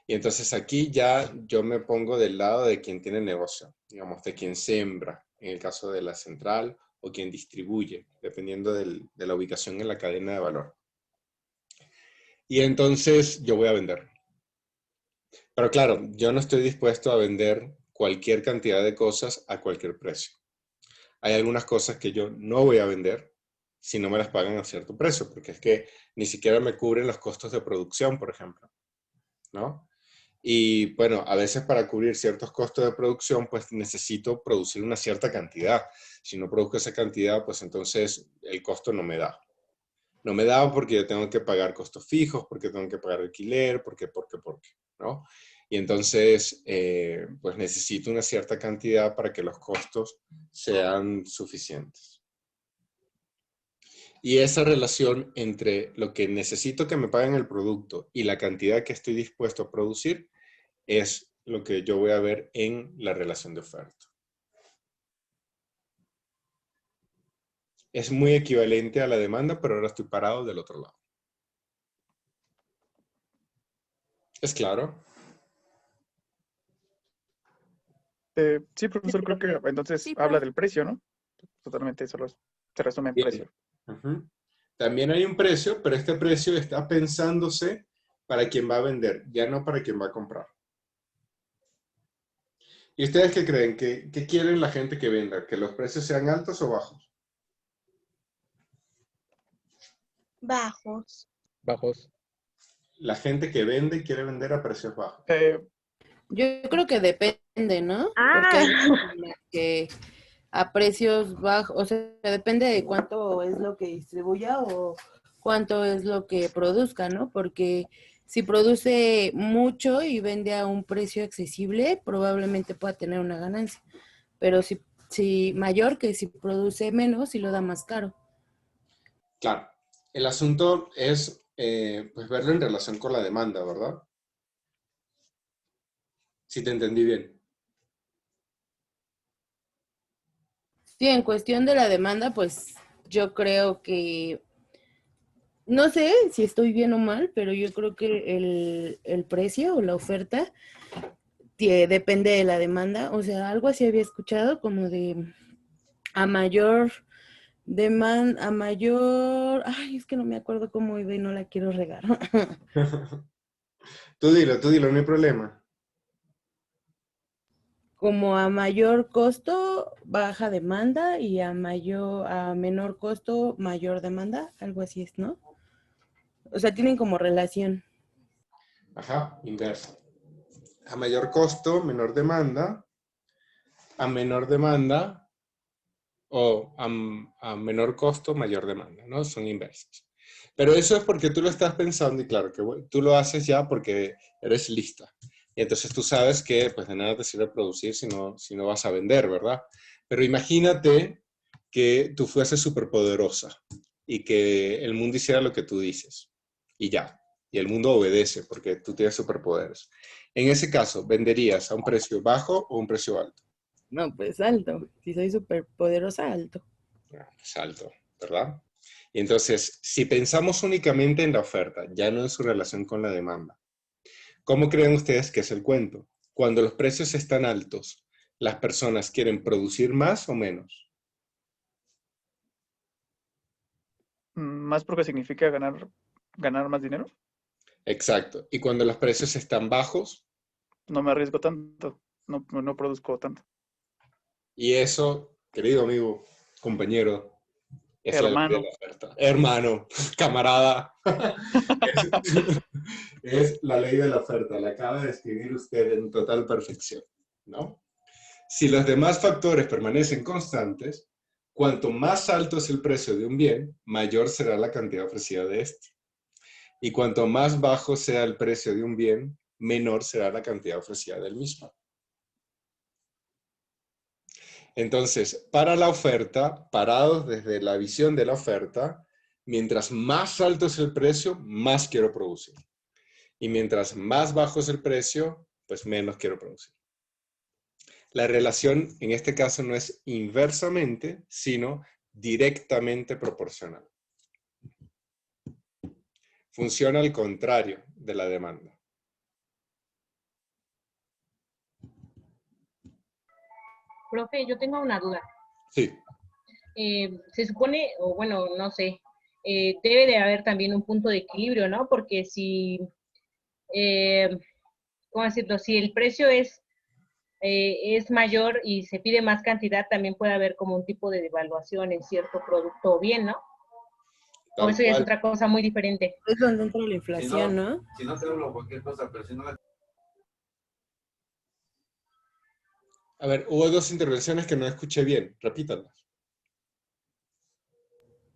Y entonces aquí ya yo me pongo del lado de quien tiene negocio, digamos, de quien sembra, en el caso de la central, o quien distribuye, dependiendo de la ubicación en la cadena de valor. Y entonces yo voy a vender. Pero claro, yo no estoy dispuesto a vender cualquier cantidad de cosas a cualquier precio. Hay algunas cosas que yo no voy a vender si no me las pagan a cierto precio, porque es que ni siquiera me cubren los costos de producción, por ejemplo, ¿no? Y bueno, a veces para cubrir ciertos costos de producción, pues necesito producir una cierta cantidad. Si no produzco esa cantidad, pues entonces el costo no me da. No me da porque yo tengo que pagar costos fijos, porque tengo que pagar alquiler, porque, ¿no? Y entonces, pues necesito una cierta cantidad para que los costos sean suficientes. Y esa relación entre lo que necesito que me paguen el producto y la cantidad que estoy dispuesto a producir es lo que yo voy a ver en la relación de oferta. Es muy equivalente a la demanda, pero ahora estoy parado del otro lado. ¿Es claro? Sí, profesor, creo que entonces Sí, habla profe. del precio, ¿no? Totalmente, solo se resume en Bien. precio. También hay un precio, pero este precio está pensándose para quien va a vender, ya no para quien va a comprar. ¿Y ustedes qué creen? ¿Qué quieren la gente que venda? ¿Que los precios sean altos o bajos? Bajos. Bajos. La gente que vende quiere vender a precios bajos. Yo creo que depende, ¿no? Ah. Porque hay veces en las que a precios bajos, o sea, depende de cuánto es lo que distribuya o cuánto es lo que produzca, ¿no? Porque si produce mucho y vende a un precio accesible, probablemente pueda tener una ganancia. Pero si mayor que si produce menos y lo da más caro. Claro, el asunto es pues verlo en relación con la demanda, ¿verdad? Si te entendí bien. Sí, en cuestión de la demanda, pues yo creo que, no sé si estoy bien o mal, pero yo creo que el precio o la oferta depende de la demanda. O sea, algo así había escuchado como de a mayor demanda, a mayor, ay, es que no me acuerdo cómo iba y no la quiero regar. Tú dilo, no hay problema. Como a mayor costo, baja demanda y a menor costo, mayor demanda, algo así es, ¿no? O sea, tienen como relación. Ajá, inverso. A mayor costo, menor demanda. A menor demanda o a menor costo, mayor demanda, ¿no? Son inversos. Pero eso es porque tú lo estás pensando y claro, que tú lo haces ya porque eres lista. Y entonces tú sabes que pues de nada te sirve producir si no vas a vender, ¿verdad? Pero imagínate que tú fueses superpoderosa y que el mundo hiciera lo que tú dices. Y ya. Y el mundo obedece porque tú tienes superpoderes. En ese caso, ¿venderías a un precio bajo o un precio alto? No, pues alto. Si soy súper poderosa, alto. Pues alto, ¿verdad? Y entonces, si pensamos únicamente en la oferta, ya no en su relación con la demanda, ¿cómo creen ustedes que es el cuento? Cuando los precios están altos, ¿las personas quieren producir más o menos? Más porque significa ganar más dinero. Exacto. Y cuando los precios están bajos, No me arriesgo tanto, no produzco tanto. y eso, querido amigo, compañero, es la ley de Hermano. la oferta. Hermano, camarada, es la ley de la oferta. La acaba de escribir usted en total perfección, ¿no? Si los demás factores permanecen constantes, cuanto más alto es el precio de un bien, mayor será la cantidad ofrecida de este. Y cuanto más bajo sea el precio de un bien, menor será la cantidad ofrecida del mismo. Entonces, para la oferta, parados desde la visión de la oferta, mientras más alto es el precio, más quiero producir. Y mientras más bajo es el precio, pues menos quiero producir. La relación en este caso no es inversamente, sino directamente proporcional. Funciona al contrario de la demanda. Profe, yo tengo una duda. Sí. Se supone, o bueno, no sé, debe de haber también un punto de equilibrio, ¿no? Porque si, ¿cómo decirlo? Si el precio es mayor y se pide más cantidad, también puede haber como un tipo de devaluación en cierto producto o bien, ¿no? O eso ya es otra cosa muy diferente. Es donde entra la inflación, ¿no? Si no te hablo cualquier cosa, pero si no la... A ver, hubo dos intervenciones que no escuché bien. Repítanlas.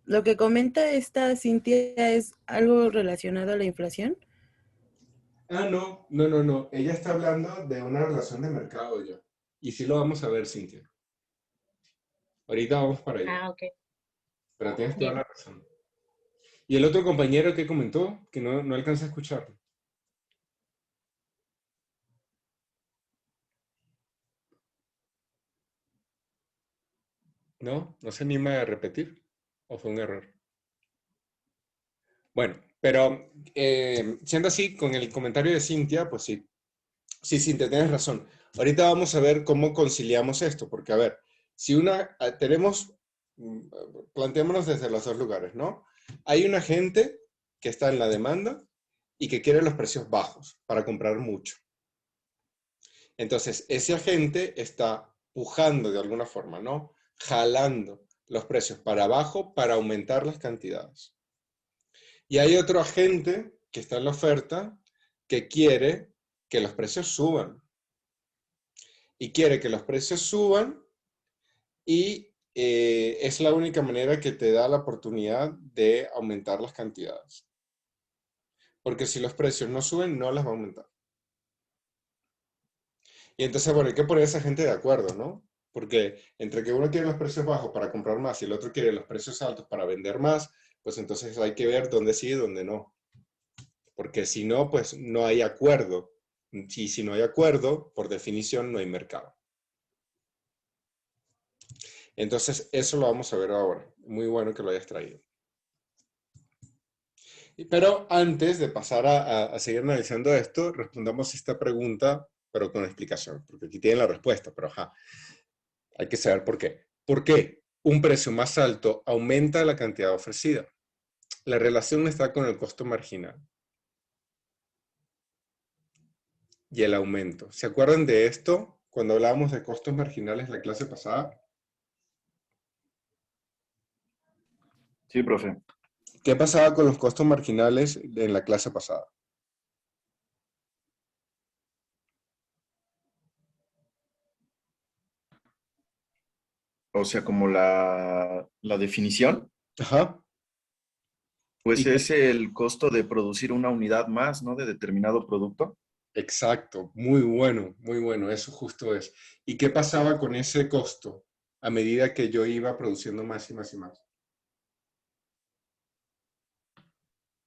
Lo que comenta esta Cintia es algo relacionado a la inflación. Ah, no. Ella está hablando de una relación de mercado ya. Y sí lo vamos a ver, Cintia. Ahorita vamos para allá. Ah, ok. Pero tienes toda la razón. ¿Y el otro compañero que comentó? Que no alcanza a escuchar. ¿No? ¿No se anima a repetir? ¿O fue un error? Bueno, pero siendo así, con el comentario de Cintia, pues sí. Sí, Cintia, tienes razón. Ahorita vamos a ver cómo conciliamos esto, porque a ver, si planteémonos desde los dos lugares, ¿no? Hay una gente que está en la demanda y que quiere los precios bajos para comprar mucho. Entonces, ese agente está pujando de alguna forma, ¿no? Jalando los precios para abajo para aumentar las cantidades. Y hay otro agente que está en la oferta que quiere que los precios suban. Y quiere que los precios suban y es la única manera que te da la oportunidad de aumentar las cantidades. Porque si los precios no suben, no las va a aumentar. Y entonces, bueno, hay que poner a esa gente de acuerdo, ¿no? Porque entre que uno quiere los precios bajos para comprar más y el otro quiere los precios altos para vender más, pues entonces hay que ver dónde sí y dónde no. porque si no, pues no hay acuerdo. Y si no hay acuerdo, por definición no hay mercado. Entonces, eso lo vamos a ver ahora. Muy bueno que lo hayas traído. Pero antes de pasar a seguir analizando esto, respondamos esta pregunta, pero con explicación, porque aquí tienen la respuesta, pero ajá, hay que saber por qué. ¿Por qué un precio más alto aumenta la cantidad ofrecida? La relación está con el costo marginal y el aumento. ¿Se acuerdan de esto cuando hablábamos de costos marginales en la clase pasada? Sí, profe. ¿Qué pasaba con los costos marginales en la clase pasada? O sea, como la definición, Ajá. pues ¿Y qué? es el costo de producir una unidad más, ¿no? De determinado producto. Exacto, muy bueno, eso justo es. ¿Y qué pasaba con ese costo a medida que yo iba produciendo más y más y más?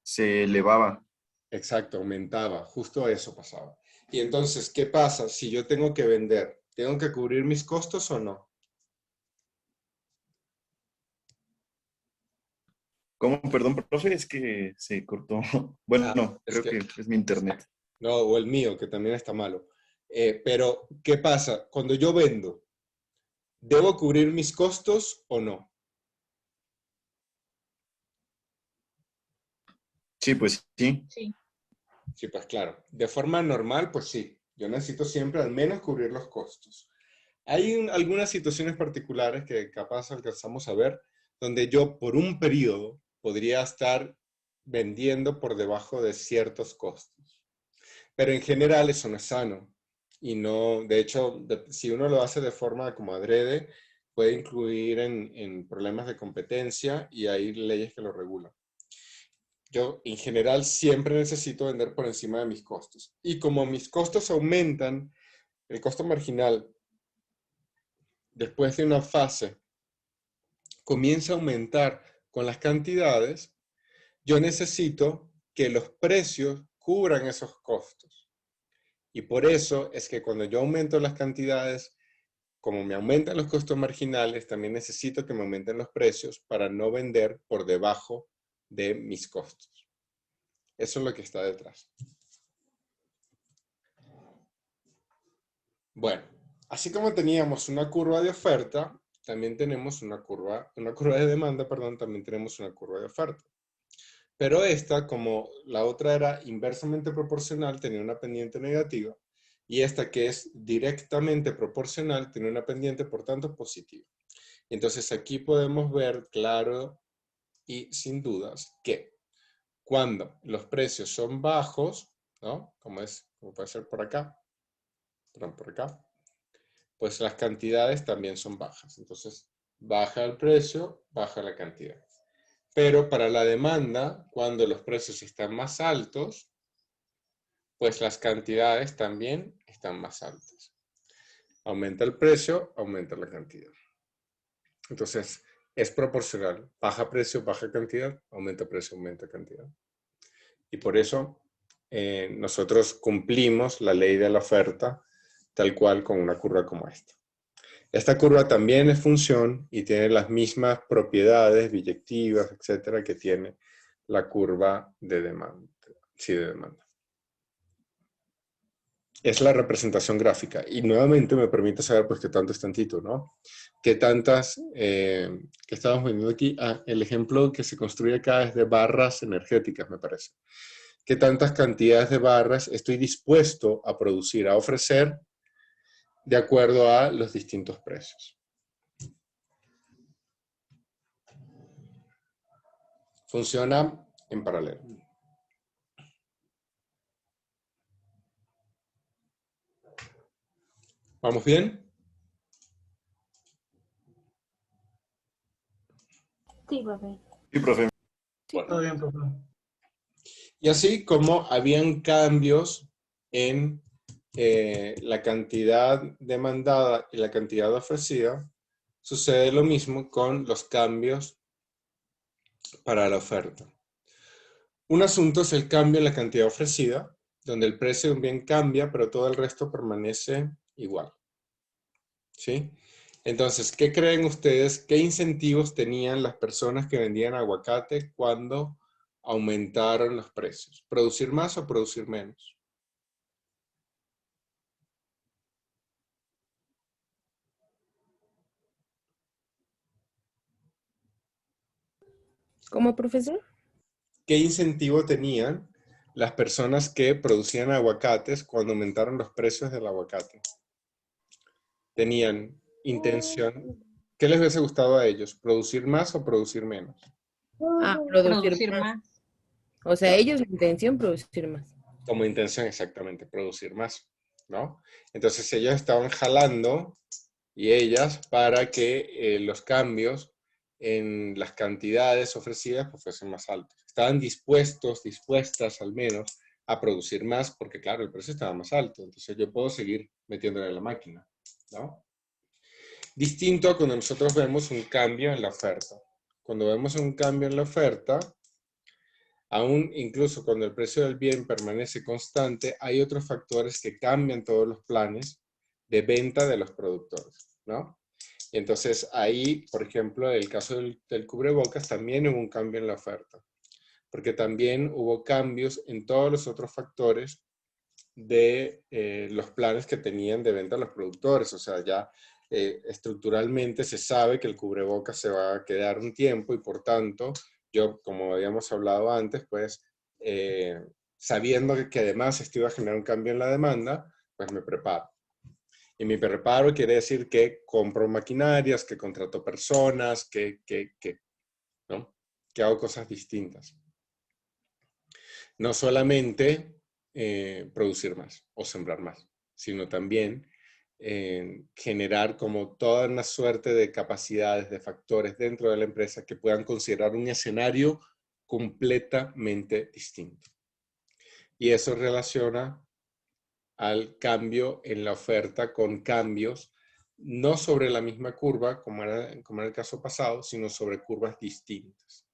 Se elevaba. Exacto, aumentaba, justo eso pasaba. Y entonces, ¿qué pasa si yo tengo que vender? ¿Tengo que cubrir mis costos o no? ¿Cómo? Perdón, profe, es que se cortó. Bueno, no, Es creo que, que es mi internet. no, o el mío, que también está malo. Pero, ¿qué pasa? Cuando yo vendo, ¿debo cubrir mis costos o no? Sí, pues sí. Sí. Sí, pues claro. De forma normal, pues sí. Yo necesito siempre al menos cubrir los costos. Hay algunas situaciones particulares que capaz alcanzamos a ver, donde yo por un periodo podría estar vendiendo por debajo de ciertos costos. Pero en general eso no es sano. Y no, de hecho, si uno lo hace de forma como adrede, puede incluir en problemas de competencia y hay leyes que lo regulan. Yo, en general, siempre necesito vender por encima de mis costos. Y como mis costos aumentan, el costo marginal, después de una fase, comienza a aumentar con las cantidades, yo necesito que los precios cubran esos costos. Y por eso es que cuando yo aumento las cantidades, como me aumentan los costos marginales, también necesito que me aumenten los precios para no vender por debajo de mis costos. Eso es lo que está detrás. Bueno, así como teníamos una curva de oferta, también tenemos una curva de demanda, perdón, también tenemos una curva de oferta. Pero esta, como la otra era inversamente proporcional, tenía una pendiente negativa, y esta que es directamente proporcional, tiene una pendiente, por tanto, positiva. Entonces aquí podemos ver claro y sin dudas que cuando los precios son bajos, ¿no? Como puede ser por acá, perdón, por acá, pues las cantidades también son bajas. Entonces, baja el precio, baja la cantidad. Pero para la demanda, cuando los precios están más altos, pues las cantidades también están más altas. Aumenta el precio, aumenta la cantidad. Entonces, es proporcional. Baja precio, baja cantidad, aumenta precio, aumenta cantidad. Y por eso nosotros cumplimos la ley de la oferta tal cual con una curva como esta. Esta curva también es función y tiene las mismas propiedades biyectivas, etcétera, que tiene la curva de demanda. Sí, de demanda. Es la representación gráfica. Y nuevamente me permite saber, pues, qué tanto es tantito, ¿no? Qué tantas, que estamos viendo aquí. Ah, el ejemplo que se construye acá es de barras energéticas, me parece. ¿Qué tantas cantidades de barras estoy dispuesto a producir, a ofrecer, de acuerdo a los distintos precios? Funciona en paralelo. ¿Vamos bien? Sí, profe. Sí, profe. Bueno. Todo bien, profe. Y así como habían cambios en la cantidad demandada y la cantidad ofrecida, sucede lo mismo con los cambios para la oferta. Un asunto es el cambio en la cantidad ofrecida, donde el precio de un bien cambia, pero todo el resto permanece igual. ¿Sí? Entonces, ¿qué creen ustedes? ¿Qué incentivos tenían las personas que vendían aguacate cuando aumentaron los precios? ¿Producir más o producir menos? ¿Cómo, profesor? ¿Qué incentivo tenían las personas que producían aguacates cuando aumentaron los precios del aguacate? ¿Tenían intención? ¿Qué les hubiese gustado a ellos? ¿Producir más o producir menos? Producir más. O sea, ellos la intención producir más. Como intención, exactamente, producir más, ¿no? Entonces ellos estaban jalando, y ellas, para que los cambios en las cantidades ofrecidas pues, fuesen más altos. Estaban dispuestas al menos, a producir más, porque claro, el precio estaba más alto, entonces yo puedo seguir metiéndole en la máquina, ¿no? Distinto a cuando nosotros vemos un cambio en la oferta. Cuando vemos un cambio en la oferta, aún incluso cuando el precio del bien permanece constante, hay otros factores que cambian todos los planes de venta de los productores, ¿no? Y entonces ahí, por ejemplo, en el caso del cubrebocas, también hubo un cambio en la oferta, porque también hubo cambios en todos los otros factores de los planes que tenían de venta los productores. O sea, ya estructuralmente se sabe que el cubrebocas se va a quedar un tiempo y por tanto, yo, como habíamos hablado antes, pues sabiendo que además esto iba a generar un cambio en la demanda, pues me preparo. Y mi preparo quiere decir que compro maquinarias, que contrato personas, ¿no? Que hago cosas distintas. No solamente producir más o sembrar más, sino también generar como toda una suerte de capacidades, de factores dentro de la empresa que puedan considerar un escenario completamente distinto. Y eso relaciona al cambio en la oferta con cambios no sobre la misma curva, como era el caso pasado, sino sobre curvas distintas.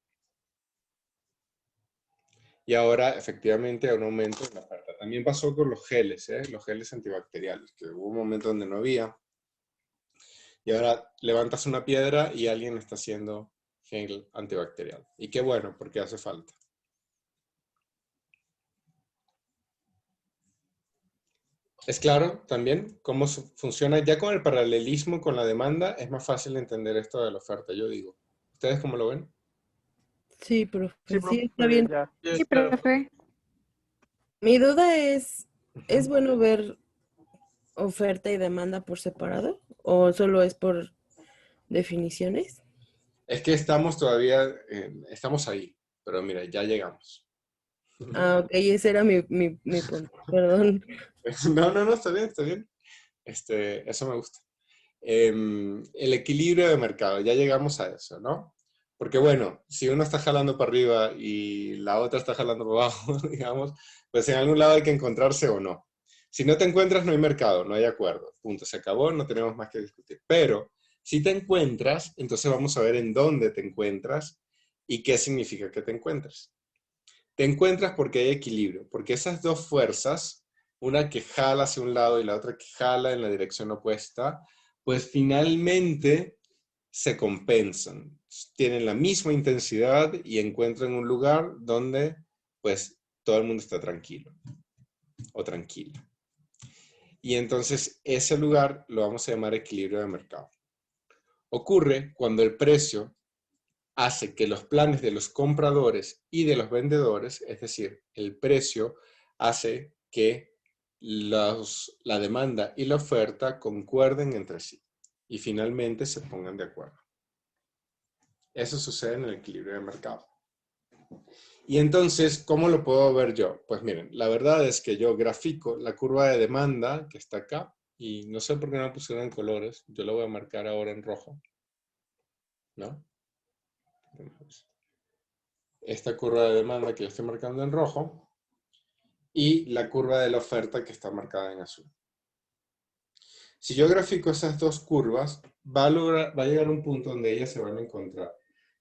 Y ahora, efectivamente, hay un aumento en la oferta. También pasó con los geles antibacteriales, que hubo un momento donde no había. Y ahora levantas una piedra y alguien está haciendo gel antibacterial. Y qué bueno, porque hace falta. ¿Es claro también cómo funciona? Ya con el paralelismo con la demanda, es más fácil entender esto de la oferta, yo digo. ¿Ustedes cómo lo ven? Sí, profe. Sí, Sí, está bien. ya. Sí, profe. Mi duda ¿es bueno ver oferta y demanda por separado? ¿O solo es por definiciones? Es que estamos todavía, estamos ahí, pero mira, ya llegamos. Ah, ok, ese era mi punto, perdón. No, está bien, está bien. Eso me gusta. El equilibrio de mercado, ya llegamos a eso, ¿no? Porque bueno, si uno está jalando para arriba y la otra está jalando para abajo, digamos, pues en algún lado hay que encontrarse o no. Si no te encuentras, no hay mercado, no hay acuerdo. Punto, se acabó, no tenemos más que discutir. Pero si te encuentras, entonces vamos a ver en dónde te encuentras y qué significa que te encuentres. Te encuentras porque hay equilibrio, porque esas dos fuerzas, una que jala hacia un lado y la otra que jala en la dirección opuesta, pues finalmente se compensan, tienen la misma intensidad y encuentran un lugar donde pues todo el mundo está tranquilo o tranquila. Y entonces ese lugar lo vamos a llamar equilibrio de mercado. Ocurre cuando el precio hace que los planes de los compradores y de los vendedores, es decir, el precio hace que la demanda y la oferta concuerden entre sí y finalmente se pongan de acuerdo. Eso sucede en el equilibrio de mercado. Y entonces, ¿cómo lo puedo ver yo? Pues miren, la verdad es que yo grafico la curva de demanda que está acá y no sé por qué no la pusieron en colores, yo lo voy a marcar ahora en rojo, ¿no? Esta curva de demanda que yo estoy marcando en rojo y la curva de la oferta que está marcada en azul. Si yo grafico esas dos curvas, va a llegar un punto donde ellas se van a encontrar.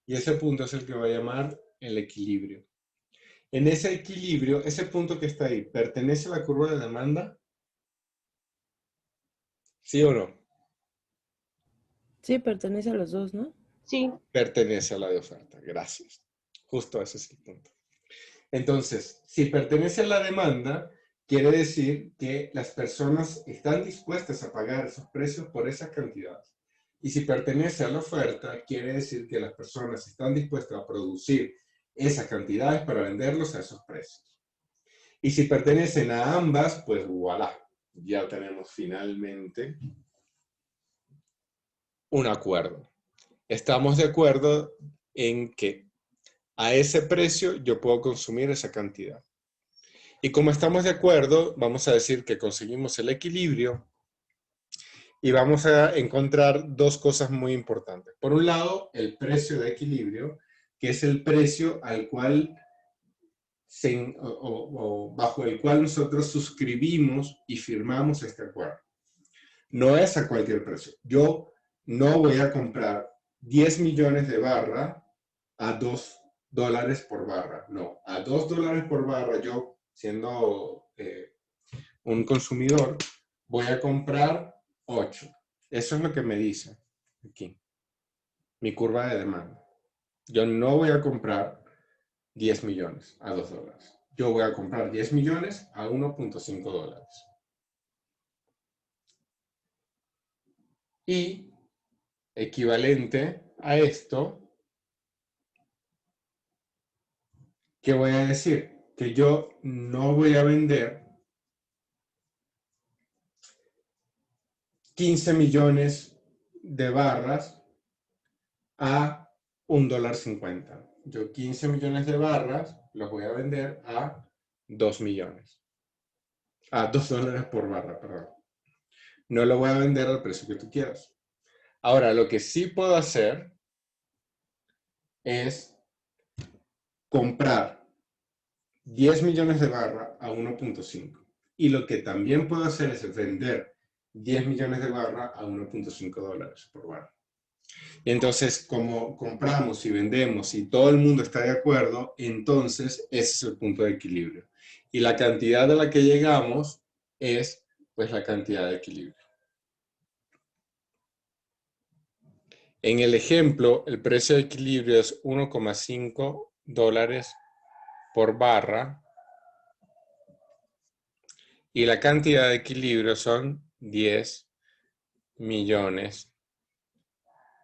Y ese punto es el que voy a llamar el equilibrio. En ese equilibrio, ese punto que está ahí, ¿pertenece a la curva de demanda? ¿Sí o no? Sí, pertenece a los dos, ¿no? Sí. Pertenece a la de oferta, gracias. Justo ese es el punto. Entonces, si pertenece a la demanda, quiere decir que las personas están dispuestas a pagar esos precios por esas cantidades. Y si pertenece a la oferta, quiere decir que las personas están dispuestas a producir esas cantidades para venderlos a esos precios. Y si pertenecen a ambas, pues voilà, ya tenemos finalmente un acuerdo. Estamos de acuerdo en que a ese precio yo puedo consumir esa cantidad. Y como estamos de acuerdo, vamos a decir que conseguimos el equilibrio y vamos a encontrar dos cosas muy importantes. Por un lado, el precio de equilibrio, que es el precio al cual bajo el cual nosotros suscribimos y firmamos este acuerdo. No es a cualquier precio. Yo no voy a comprar 10 millones de barra a $2 por barra. No, a $2 por barra yo, siendo un consumidor, voy a comprar 8. Eso es lo que me dice aquí, mi curva de demanda. Yo no voy a comprar 10 millones a $2. Yo voy a comprar 10 millones a $1.5. Y equivalente a esto, ¿qué voy a decir? Que yo no voy a vender 15 millones de barras a $1.50. Yo 15 millones de barras los voy a vender a 2 millones. A $2 por barra, perdón. No lo voy a vender al precio que tú quieras. Ahora, lo que sí puedo hacer es comprar 10 millones de barra a 1.5. Y lo que también puedo hacer es vender 10 millones de barra a $1.5 por barra. Y entonces, como compramos y vendemos y todo el mundo está de acuerdo, entonces ese es el punto de equilibrio. Y la cantidad a la que llegamos es, pues, la cantidad de equilibrio. En el ejemplo, el precio de equilibrio es $1.5 por barra y la cantidad de equilibrio son 10 millones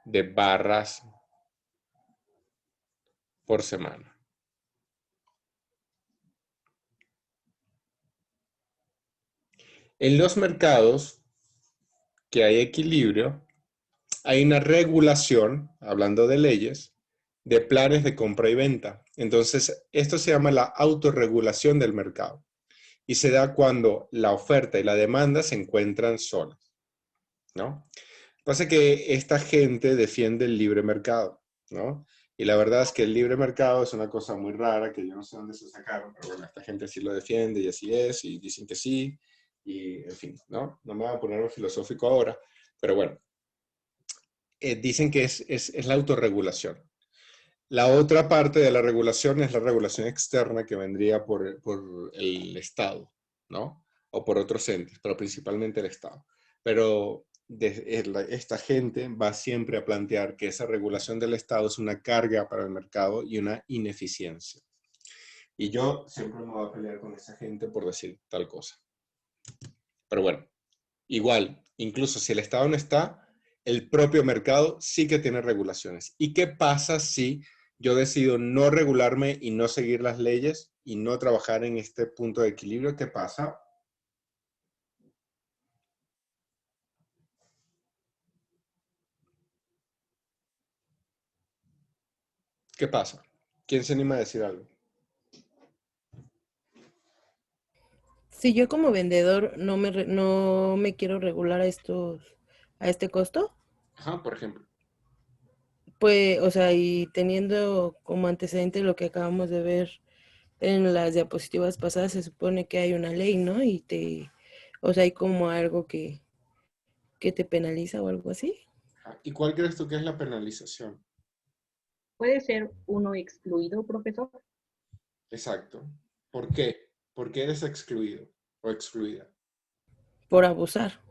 de barras por semana. En los mercados que hay equilibrio, hay una regulación, hablando de leyes, de planes de compra y venta. Entonces, esto se llama la autorregulación del mercado. Y se da cuando la oferta y la demanda se encuentran solas, ¿no? Pasa que esta gente defiende el libre mercado, ¿no? Y la verdad es que el libre mercado es una cosa muy rara, que yo no sé dónde se sacaron, pero bueno, esta gente sí lo defiende y así es, y dicen que sí, y en fin, ¿no? No me voy a poner filosófico ahora, pero bueno. Dicen que es la autorregulación. La otra parte de la regulación es la regulación externa que vendría por el Estado, ¿no? O por otros entes, pero principalmente el Estado. Pero esta gente va siempre a plantear que esa regulación del Estado es una carga para el mercado y una ineficiencia. Y yo siempre me voy a pelear con esa gente por decir tal cosa. Pero bueno, igual, incluso si el Estado no está, el propio mercado sí que tiene regulaciones. ¿Y qué pasa si yo decido no regularme y no seguir las leyes y no trabajar en este punto de equilibrio? ¿Qué pasa? ¿Qué pasa? ¿Quién se anima a decir algo? Si yo como vendedor no me quiero regular a este costo, Ajá, por ejemplo. pues, o sea, y teniendo como antecedente lo que acabamos de ver en las diapositivas pasadas, se supone que hay una ley, ¿no? O sea, hay como algo que te penaliza o algo así. ¿Y cuál crees tú que es la penalización? ¿Puede ser uno excluido, profesor? Exacto. ¿Por qué? Porque eres excluido o excluida. Por abusar.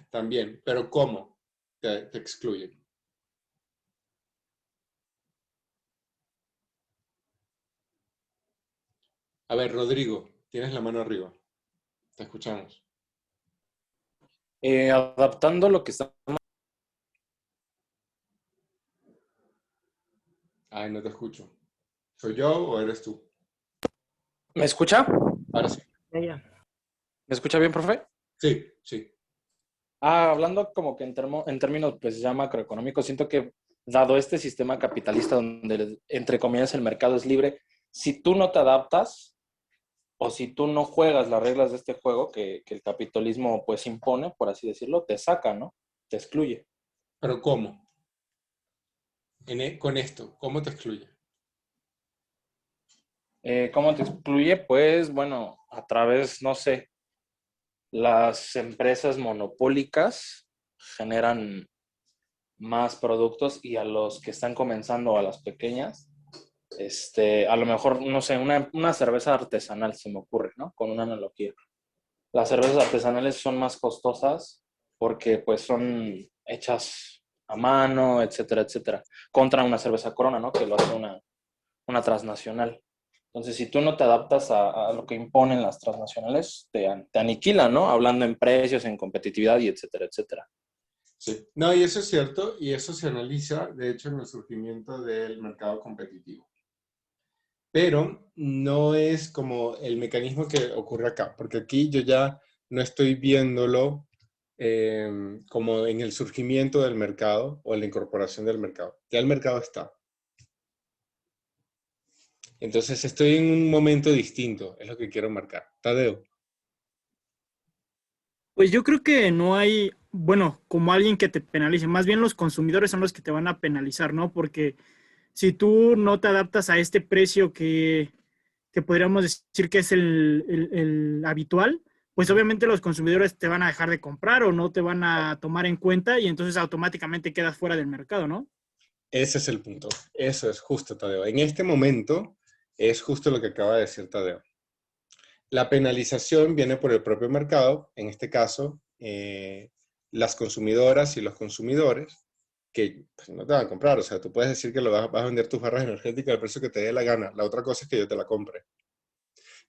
También, pero ¿cómo te excluyen? A ver, Rodrigo, tienes la mano arriba. Te escuchamos. Adaptando lo que estamos... Ay, no te escucho. ¿Soy yo o eres tú? ¿Me escucha? Ahora sí. Ya. ¿Me escucha bien, profe? Sí, sí. Hablando como que en términos pues ya macroeconómicos, siento que dado este sistema capitalista donde entre comillas el mercado es libre, si tú no te adaptas o si tú no juegas las reglas de este juego que el capitalismo pues impone, por así decirlo, te saca, ¿no? Te excluye. ¿Pero cómo? Con esto, ¿cómo te excluye? ¿Cómo te excluye? Pues bueno, a través, no sé, las empresas monopólicas generan más productos y a los que están comenzando, a las pequeñas, a lo mejor, no sé, una cerveza artesanal se me ocurre, ¿no? Con una analogía. Las cervezas artesanales son más costosas porque pues son hechas a mano, etcétera, etcétera, contra una cerveza Corona, ¿no? Que lo hace una transnacional. Entonces, si tú no te adaptas a lo que imponen las transnacionales, te aniquilan, ¿no? Hablando en precios, en competitividad y etcétera, etcétera. Sí. No, y eso es cierto, y eso se analiza, de hecho, en el surgimiento del mercado competitivo. Pero no es como el mecanismo que ocurre acá, porque aquí yo ya no estoy viéndolo como en el surgimiento del mercado o en la incorporación del mercado. Ya el mercado está. Entonces estoy en un momento distinto, es lo que quiero marcar. Tadeo. Pues yo creo que no hay, bueno, como alguien que te penalice, más bien los consumidores son los que te van a penalizar, ¿no? Porque si tú no te adaptas a este precio que podríamos decir que es el habitual, pues obviamente los consumidores te van a dejar de comprar o no te van a tomar en cuenta y entonces automáticamente quedas fuera del mercado, ¿no? Ese es el punto. Eso es justo, Tadeo. En este momento es justo lo que acaba de decir Tadeo. La penalización viene por el propio mercado, en este caso, las consumidoras y los consumidores, que pues, no te van a comprar. O sea, tú puedes decir que vas a vender tus barras energéticas al precio que te dé la gana. La otra cosa es que yo te la compre.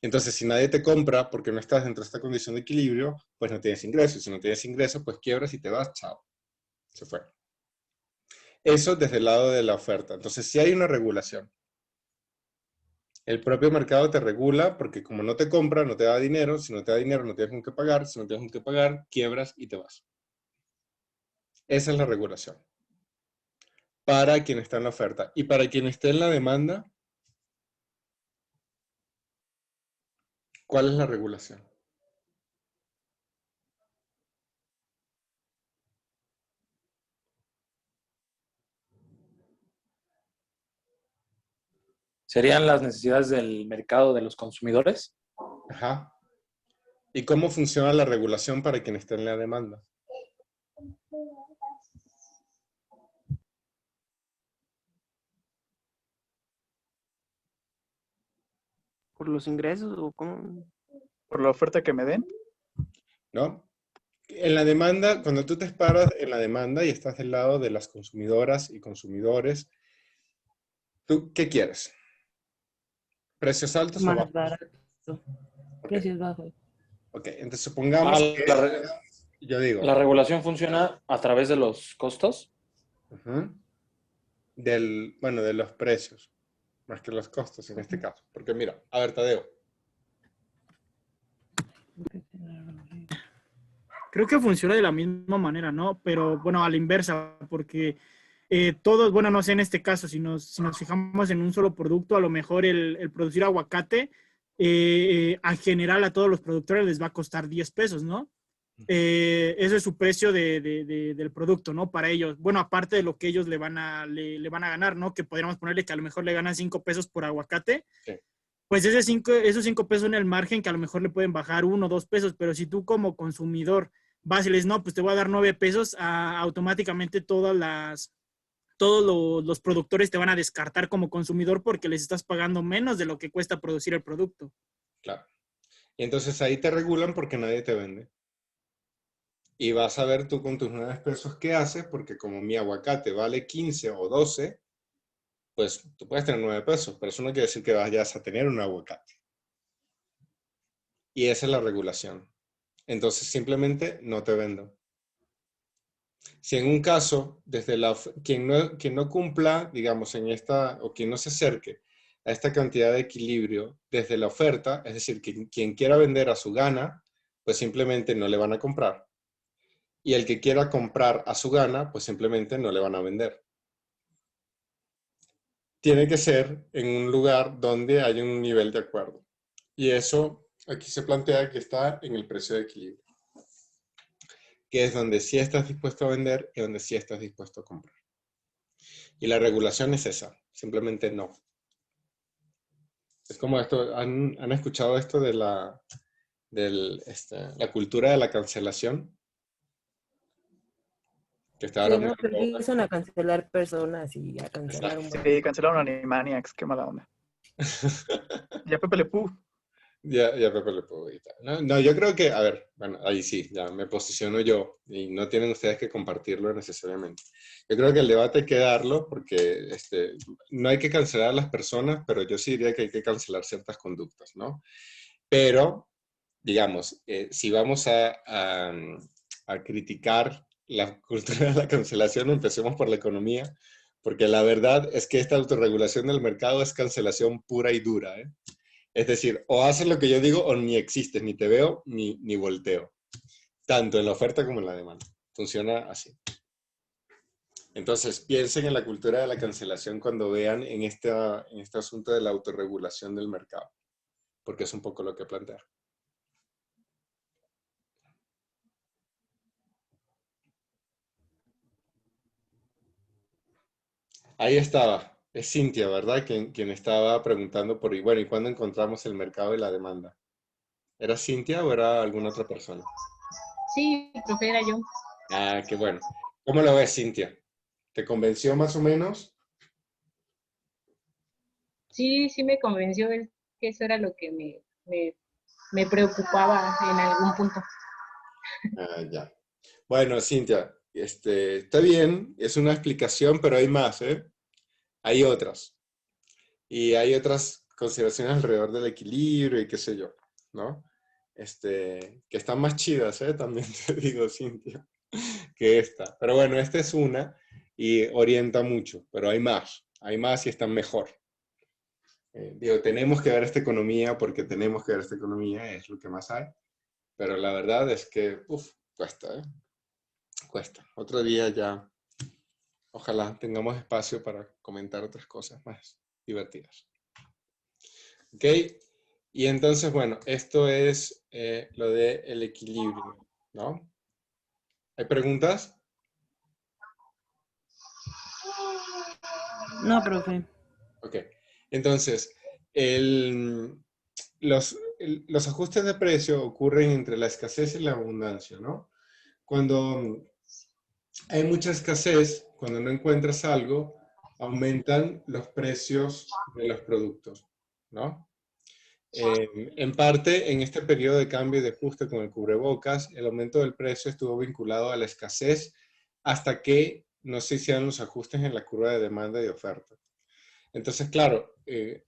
Entonces, si nadie te compra porque no estás dentro de esta condición de equilibrio, pues no tienes ingresos. Si no tienes ingresos, pues quiebras y te vas, chao. Se fue. Eso desde el lado de la oferta. Entonces, sí hay una regulación. El propio mercado te regula porque como no te compra, no te da dinero. Si no te da dinero, no tienes con qué pagar. Si no tienes con qué pagar, quiebras y te vas. Esa es la regulación. Para quien está en la oferta. Y para quien esté en la demanda, ¿cuál es la regulación? ¿Serían las necesidades del mercado de los consumidores? Ajá. ¿Y cómo funciona la regulación para quien esté en la demanda? ¿Por los ingresos o cómo? ¿Por la oferta que me den? ¿No? En la demanda, cuando tú te paras en la demanda y estás del lado de las consumidoras y consumidores, ¿tú qué quieres? ¿Precios altos o Más bajos? barato. Precios bajos. Ok, entonces supongamos que yo digo... ¿La regulación funciona a través de los costos? Bueno, de los precios, más que los costos en este caso. Porque mira, a ver, Tadeo. Creo que funciona de la misma manera, ¿no? Pero bueno, a la inversa, porque todos, bueno, no sé en este caso, si nos fijamos en un solo producto, a lo mejor el producir aguacate, en general a todos los productores les va a costar 10 pesos, ¿no? Eso es su precio del producto, ¿no? Para ellos. Bueno, aparte de lo que ellos le van a ganar, ¿no? Que podríamos ponerle que a lo mejor le ganan 5 pesos por aguacate. Sí. Pues esos 5 pesos en el margen que a lo mejor le pueden bajar 1 o 2 pesos, pero si tú como consumidor vas y les, no, pues te voy a dar 9 pesos, automáticamente todas todos los productores te van a descartar como consumidor porque les estás pagando menos de lo que cuesta producir el producto. Claro. Y entonces ahí te regulan porque nadie te vende. Y vas a ver tú con tus 9 pesos qué haces, porque como mi aguacate vale 15 o 12, pues tú puedes tener 9 pesos, pero eso no quiere decir que vayas a tener un aguacate. Y esa es la regulación. Entonces simplemente no te vendo. Si en un caso, desde quien no cumpla, digamos, en esta, o quien no se acerque a esta cantidad de equilibrio desde la oferta, es decir, quien quiera vender a su gana, pues simplemente no le van a comprar. Y el que quiera comprar a su gana, pues simplemente no le van a vender. Tiene que ser en un lugar donde haya un nivel de acuerdo. Y eso aquí se plantea que está en el precio de equilibrio, que es donde sí estás dispuesto a vender y donde sí estás dispuesto a comprar. Y la regulación es esa, simplemente no. Es como esto, ¿han escuchado esto de la cultura de la cancelación? Que está ahora Sí, muy no, de pero moda. empiezan a cancelar personas y a cancelar un Sí, cancelaron Animaniacs, qué mala onda. Ya Pepe Le Pew. Ya Pepe Le Pew y tal. No, yo creo que, a ver, bueno, ahí sí, ya me posiciono yo y no tienen ustedes que compartirlo necesariamente. Yo creo que el debate hay que darlo porque no hay que cancelar a las personas, pero yo sí diría que hay que cancelar ciertas conductas, ¿no? Pero, digamos, si vamos a criticar la cultura de la cancelación, empecemos por la economía, porque la verdad es que esta autorregulación del mercado es cancelación pura y dura, ¿eh? Es decir, o haces lo que yo digo o ni existes, ni te veo, ni volteo. Tanto en la oferta como en la demanda. Funciona así. Entonces, piensen en la cultura de la cancelación cuando vean en este asunto de la autorregulación del mercado. Porque es un poco lo que plantea. Ahí estaba. Es Cintia, ¿verdad? Quien estaba preguntando por, bueno, ¿y cuándo encontramos el mercado y la demanda? ¿Era Cintia o era alguna otra persona? Sí, profe, era yo. Ah, qué bueno. ¿Cómo lo ves, Cintia? ¿Te convenció más o menos? Sí, sí me convenció, es que eso era lo que me preocupaba en algún punto. Ah, ya. Bueno, Cintia, está bien, es una explicación, pero hay más, ¿eh? Hay otras. Y hay otras consideraciones alrededor del equilibrio y qué sé yo, ¿no? Que están más chidas, ¿eh? También te digo, Cintia, que esta. Pero bueno, esta es una y orienta mucho, pero hay más y están mejor. Digo, tenemos que ver esta economía porque tenemos que ver esta economía, es lo que más hay. Pero la verdad es que, cuesta, ¿eh? Cuesta. Otro día ya, ojalá tengamos espacio para comentar otras cosas más divertidas. ¿Ok? Y entonces, bueno, esto es lo del equilibrio, ¿no? ¿Hay preguntas? No, profe. Ok. Entonces, los ajustes de precio ocurren entre la escasez y la abundancia, ¿no? Cuando hay mucha escasez, cuando no encuentras algo, aumentan los precios de los productos, ¿no? En parte, en este periodo de cambio y de ajuste con el cubrebocas, el aumento del precio estuvo vinculado a la escasez hasta que no se hicieron los ajustes en la curva de demanda y oferta. Entonces, claro,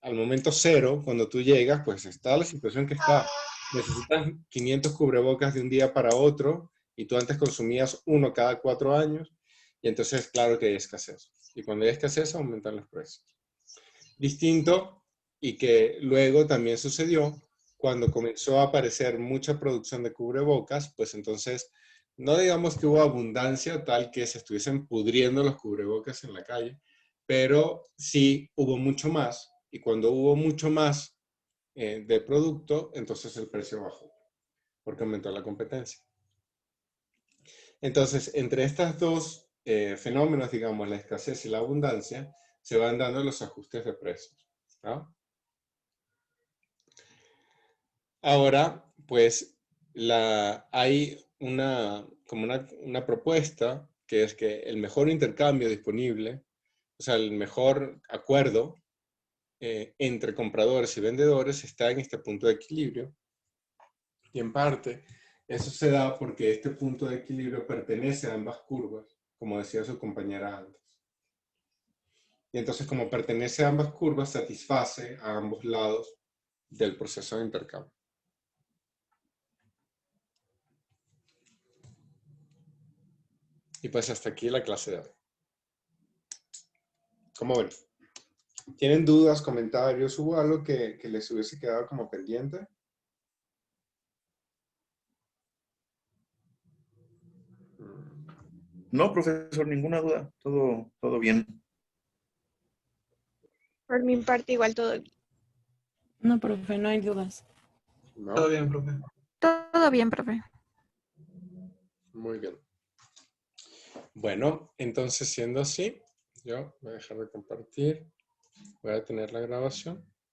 al momento cero, cuando tú llegas, pues está la situación que está. Necesitas 500 cubrebocas de un día para otro y tú antes consumías uno cada 4 años y entonces, claro que hay escasez. Y cuando hay escasez, aumentan los precios. Distinto y que luego también sucedió cuando comenzó a aparecer mucha producción de cubrebocas, pues entonces no digamos que hubo abundancia tal que se estuviesen pudriendo los cubrebocas en la calle, pero sí hubo mucho más y cuando hubo mucho más de producto, entonces el precio bajó porque aumentó la competencia. Entonces, entre estos dos fenómenos, digamos, la escasez y la abundancia, se van dando los ajustes de precios, ¿no? Ahora, pues, hay una propuesta que es que el mejor intercambio disponible o sea, el mejor acuerdo entre compradores y vendedores está en este punto de equilibrio. Y en parte, eso se da porque este punto de equilibrio pertenece a ambas curvas, como decía su compañera antes. Y entonces, como pertenece a ambas curvas, satisface a ambos lados del proceso de intercambio. Y pues hasta aquí la clase de hoy. ¿Cómo ven? ¿Tienen dudas, comentarios? ¿Hubo algo que les hubiese quedado como pendiente? No, profesor, ninguna duda. Todo bien. Por mi parte, igual todo bien. No, profe, no hay dudas. ¿No? Todo bien, profe. Todo bien, profe. Muy bien. Bueno, entonces siendo así, yo voy a dejar de compartir. Voy a detener la grabación.